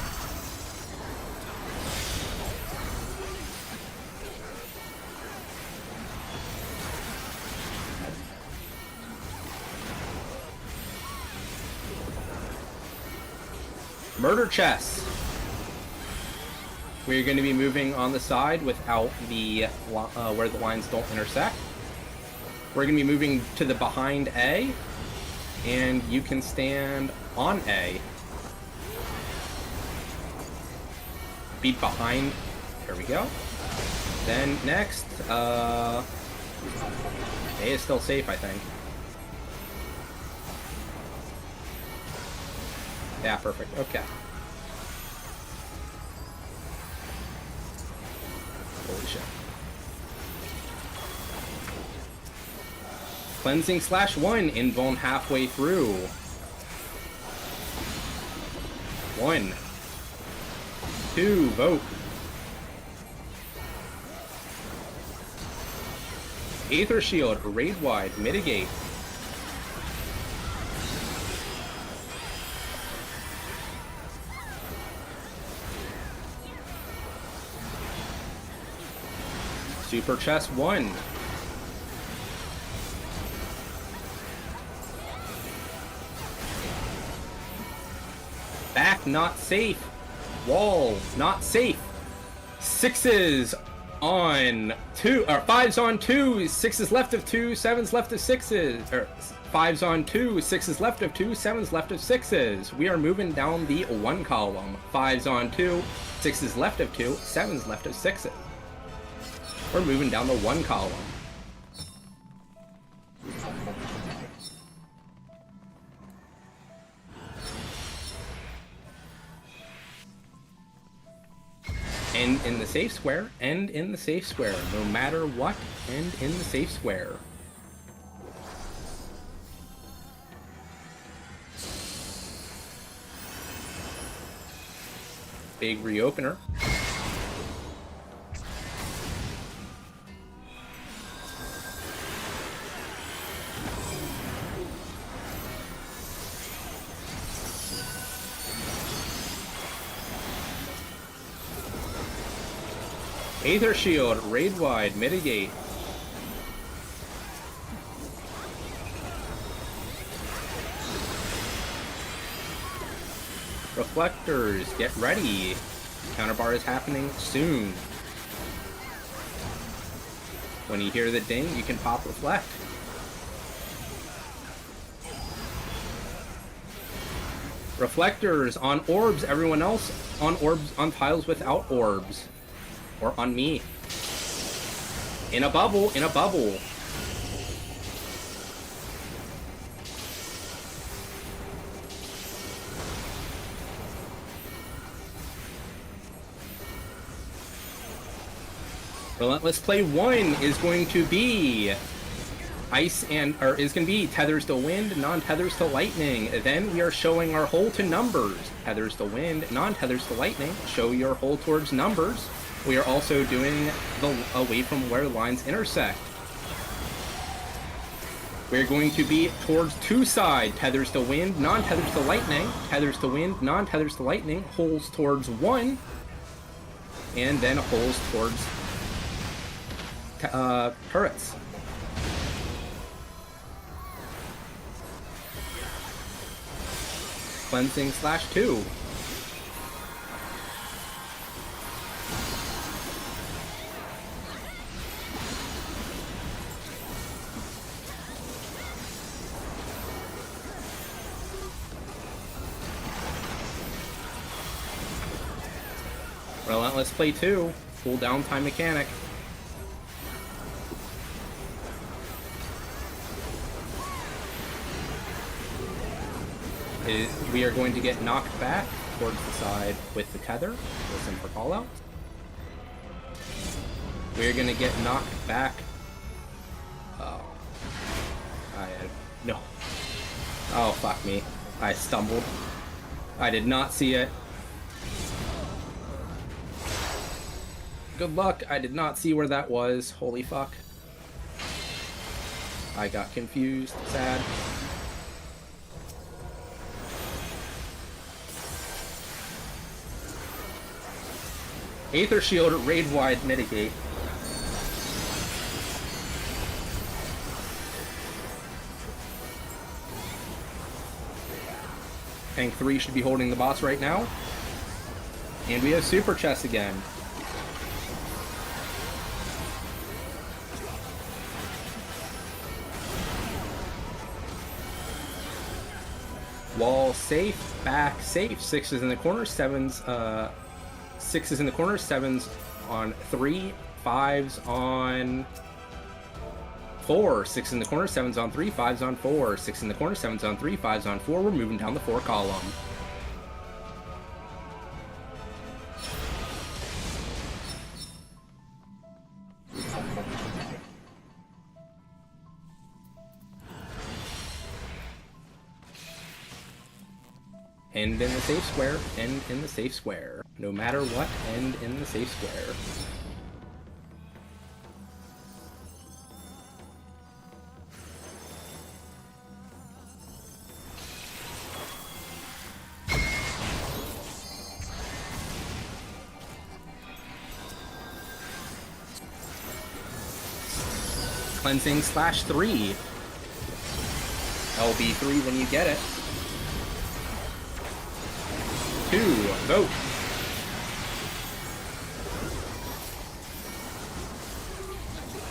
Murder Chess. We're going to be moving on the side without the where the lines don't intersect. We're going to be moving to the behind A, and you can stand on A. Be behind. There we go. Then next, A is still safe, I think. Yeah, perfect. Okay. Holy shit. Cleansing /1, invuln halfway through. 1. 2, vote. Aether Shield, raid wide, mitigate. Super Chess 1. Back not safe. Wall not safe. 6s on 2, or 5s on 2, 6s left of 2, 7s left of 6s, or 5s on 2, 6s left of 2, 7s left of 6s. We are moving down the 1 column. 5s on 2, 6s left of 2, 7s left of 6s. We're moving down the 1 column. End in the safe square, end in the safe square. No matter what, end in the safe square. Big reopener. Aether Shield, raid wide, mitigate. Reflectors, get ready. Counterbar is happening soon. When you hear the ding, you can pop reflect. Reflectors on orbs, everyone else on orbs, on tiles without orbs. Or on me. In a bubble, in a bubble. Relentless Play 1 is going to be ice and, or is going to be tethers to wind, non-tethers to lightning. Then we are showing our hole to numbers. Tethers to wind, non-tethers to lightning. Show your hole towards numbers. We are also doing the away from where lines intersect. We're going to be towards two side, tethers to wind, non-tethers to lightning, tethers to wind, non-tethers to lightning, holes towards one, and then holes towards turrets. Cleansing /2. Relentless Play 2, full downtime mechanic. We are going to get knocked back towards the side with the tether. Listen for callout. We're going to get knocked back. Oh. No. Oh, fuck me. I stumbled. I did not see it. Good luck. I did not see where that was. Holy fuck. I got confused. Sad. Aether Shield, raid wide, mitigate. Tank 3 should be holding the boss right now. And we have Super Chest again. Wall safe, back safe. 6 is in the corner, 7's 6 is in the corner, 7's on 3, 5's on 4, 6 in the corner, 7's on 3, 5's on 4, 6 in the corner, 7's on 3, 5's on 4. We're moving down the 4 column. End in the safe square, end in the safe square. No matter what, end in the safe square. Cleansing /3. LB3 when you get it. 2, vote.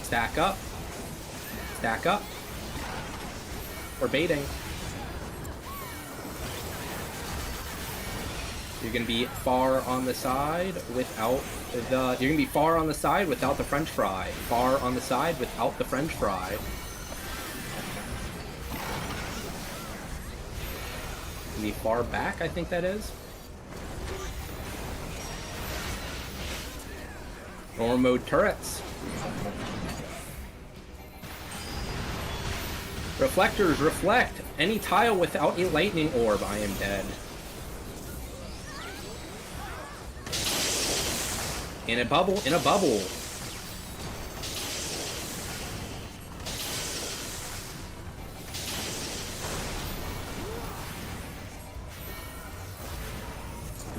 Stack up. Stack up. We're baiting. You're gonna be far on the side without the. You're gonna be far on the side without the French fry. Far on the side without the French fry. Gonna be far back, I think that is. Normal mode turrets. Reflectors, reflect. Any tile without a lightning orb, I am dead. In a bubble, in a bubble.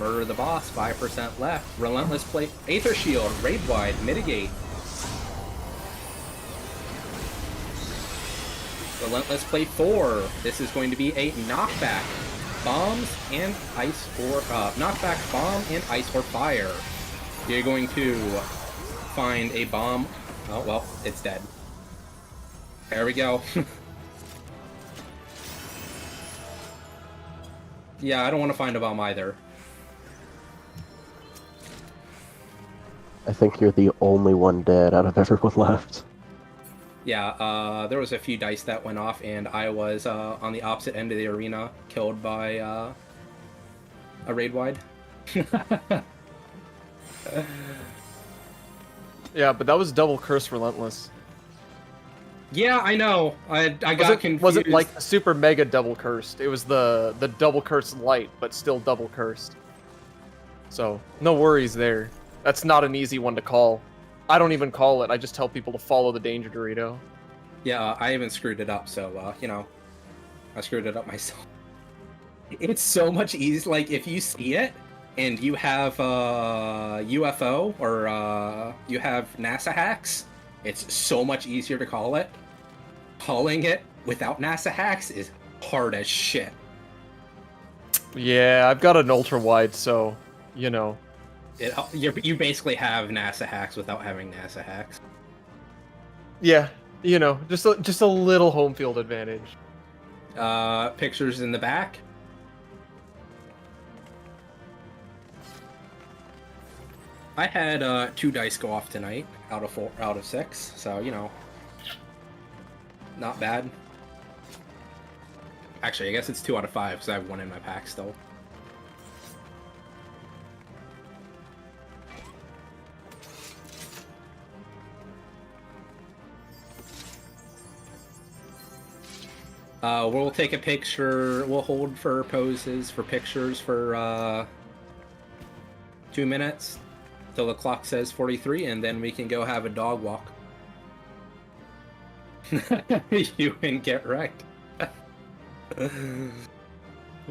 Murder the boss, 5% left. Relentless play, Aether Shield, Raid Wide, Mitigate. Relentless play 4. This is going to be a knockback. Bombs and ice or knockback bomb and ice or fire. You're going to find a bomb. Oh well, it's dead. There we go. Yeah, I don't want to find a bomb either. I think you're the only one dead out of everyone left. Yeah, there was a few dice that went off, and I was on the opposite end of the arena, killed by a raid wide. Yeah, but that was double curse relentless. Yeah, I know. I got confused. Was it like the super mega double cursed? It was the double cursed light, but still double cursed. So no worries there. That's not an easy one to call. I don't even call it. I just tell people to follow the danger Dorito. Yeah, I even screwed it up, so, you know, I screwed it up myself. It's so much easier, like, if you see it, and you have UFO, or you have NASA hacks, it's so much easier to call it. Calling it without NASA hacks is hard as shit. Yeah, I've got an ultra wide, so, you know. You basically have NASA hacks without having NASA hacks. Yeah, you know, just a little home field advantage. Pictures in the back. I had 2 dice go off tonight out of 6, so you know, not bad. Actually, I guess it's 2 out of 5 because I have 1 in my pack still. We'll take a picture. We'll hold for poses, for pictures for 2 minutes till the clock says 43, and then we can go have a dog walk. You and get wrecked.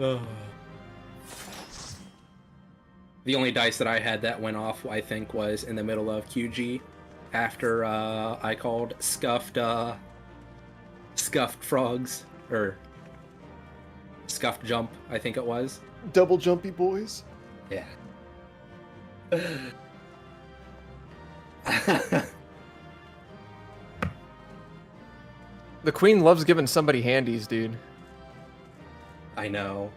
The only dice that I had that went off, I think, was in the middle of QG after I called scuffed frogs. Or scuffed jump, I think it was. Double jumpy boys. Yeah. The queen loves giving somebody handies, dude. I know.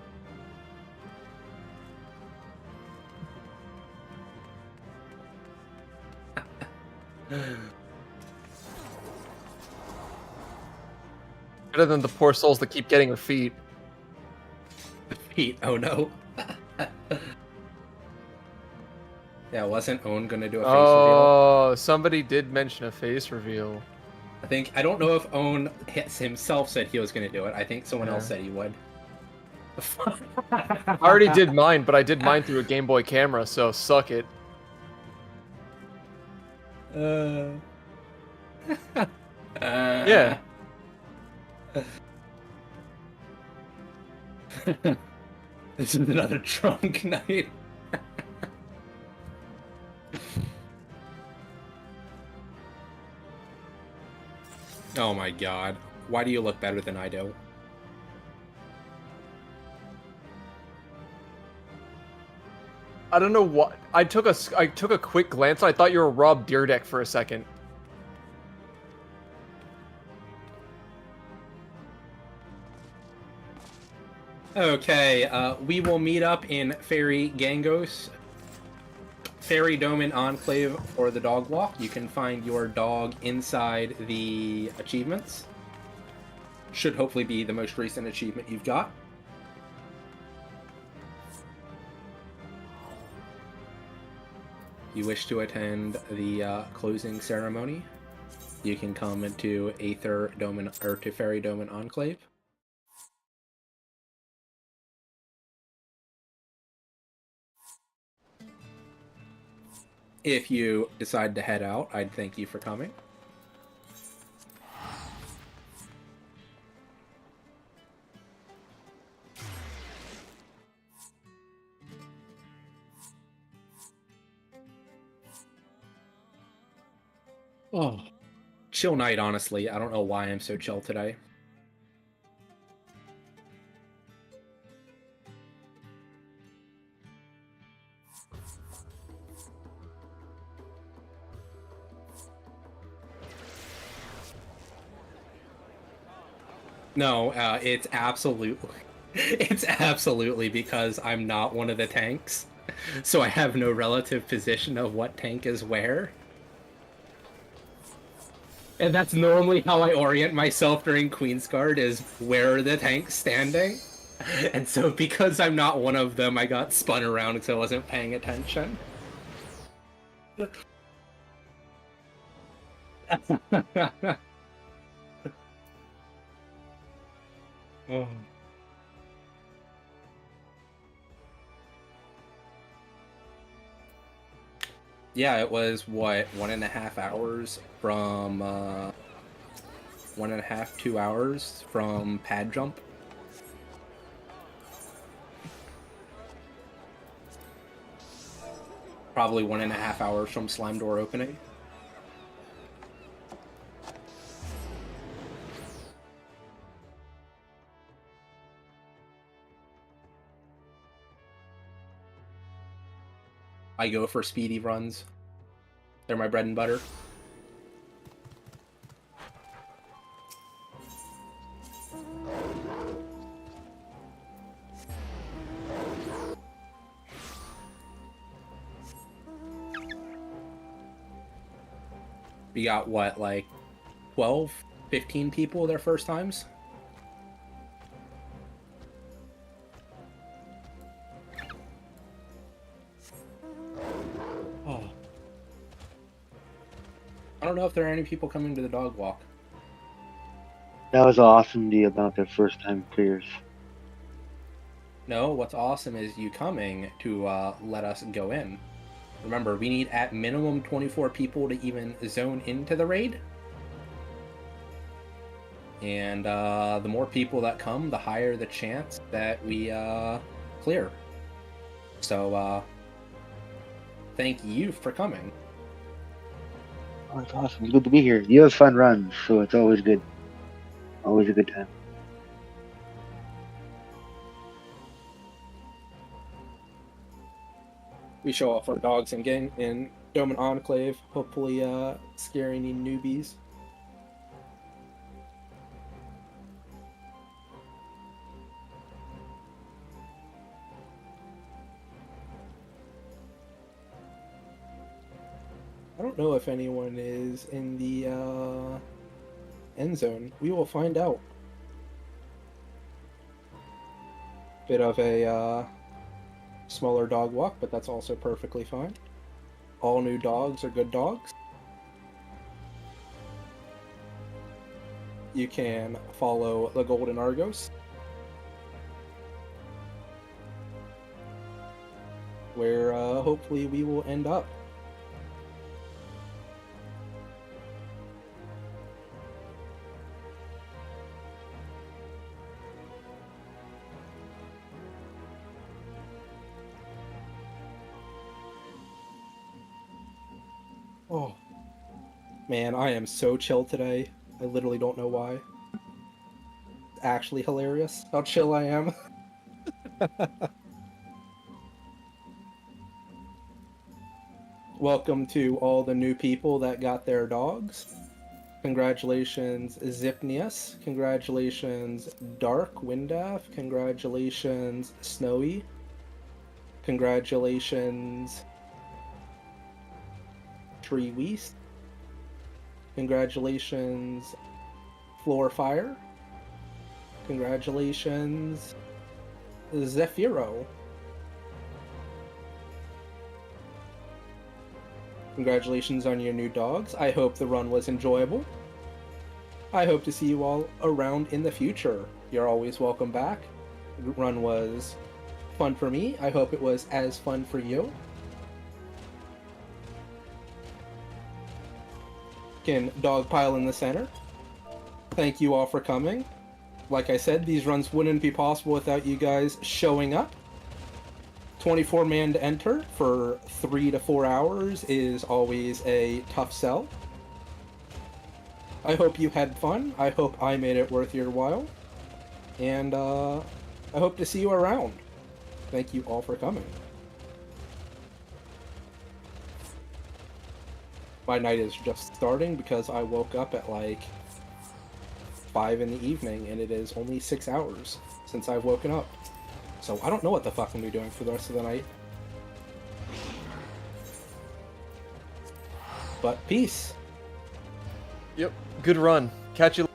Better than the poor souls that keep getting her feet. Feet, oh no. Yeah, wasn't Owen gonna do a face reveal? Oh, somebody did mention a face reveal. I don't know if Owen himself said he was gonna do it. I think someone else Yeah. said he would. I already did mine, but I did mine through a Game Boy camera, so suck it. Yeah. This is another drunk night. Oh my god. Why do you look better than I do? I don't know what. I took a quick glance. I thought you were Rob Deerdeck for a second. Okay, we will meet up in Fairy Gangos, Fairy Domain Enclave for the dog walk. You can find your dog inside the achievements. Should hopefully be the most recent achievement you've got. You wish to attend the closing ceremony, you can come into Aether Domain or to Fairy Domain Enclave. If you decide to head out, I'd thank you for coming. Oh, chill night, honestly. I don't know why I'm so chill today. No, it's absolutely because I'm not one of the tanks, so I have no relative position of what tank is where. And that's normally how I orient myself during Queensguard, is where are the tanks standing? And so because I'm not one of them, I got spun around because I wasn't paying attention. Oh. Yeah, it was, what, 1.5 hours from, 1.5, 2 hours from pad jump. Probably 1.5 hours from slime door opening. I go for speedy runs. They're my bread and butter. We got, what, like 12, 15 people their first times? Oh. I don't know if there are any people coming to the dog walk. That was awesome, the amount of first time players. No, what's awesome is you coming to let us go in. Remember, we need at minimum 24 people to even zone into the raid. And the more people that come, the higher the chance that we clear. So, thank you for coming. Oh, it's awesome. It's good to be here. You have fun runs, so it's always good. Always a good time. We show off our dogs in Doman Enclave, hopefully scare any newbies. I don't know if anyone is in the end zone. We will find out. Bit of a smaller dog walk, but that's also perfectly fine. All new dogs are good dogs. You can follow the Golden Argos, where hopefully we will end up. Oh, man, I am so chill today. I literally don't know why. It's actually hilarious how chill I am. Welcome to all the new people that got their dogs. Congratulations, Zipnius. Congratulations, Dark Windaf. Congratulations, Snowy. Congratulations, Tree Weast. Congratulations, Floor Fire. Congratulations, Zephyro. Congratulations on your new dogs. I hope the run was enjoyable. I hope to see you all around in the future. You're always welcome back. The run was fun for me. I hope it was as fun for you. Can dogpile in the center. Thank you all for coming. Like I said, these runs wouldn't be possible without you guys showing up. 24 man to enter for 3 to 4 hours is always a tough sell. I hope you had fun. I hope I made it worth your while. And I hope to see you around. Thank you all for coming. My night is just starting because I woke up at like 5 in the evening and it is only 6 hours since I've woken up. So I don't know what the fuck I'm gonna be doing for the rest of the night. But peace. Yep. Good run. Catch you.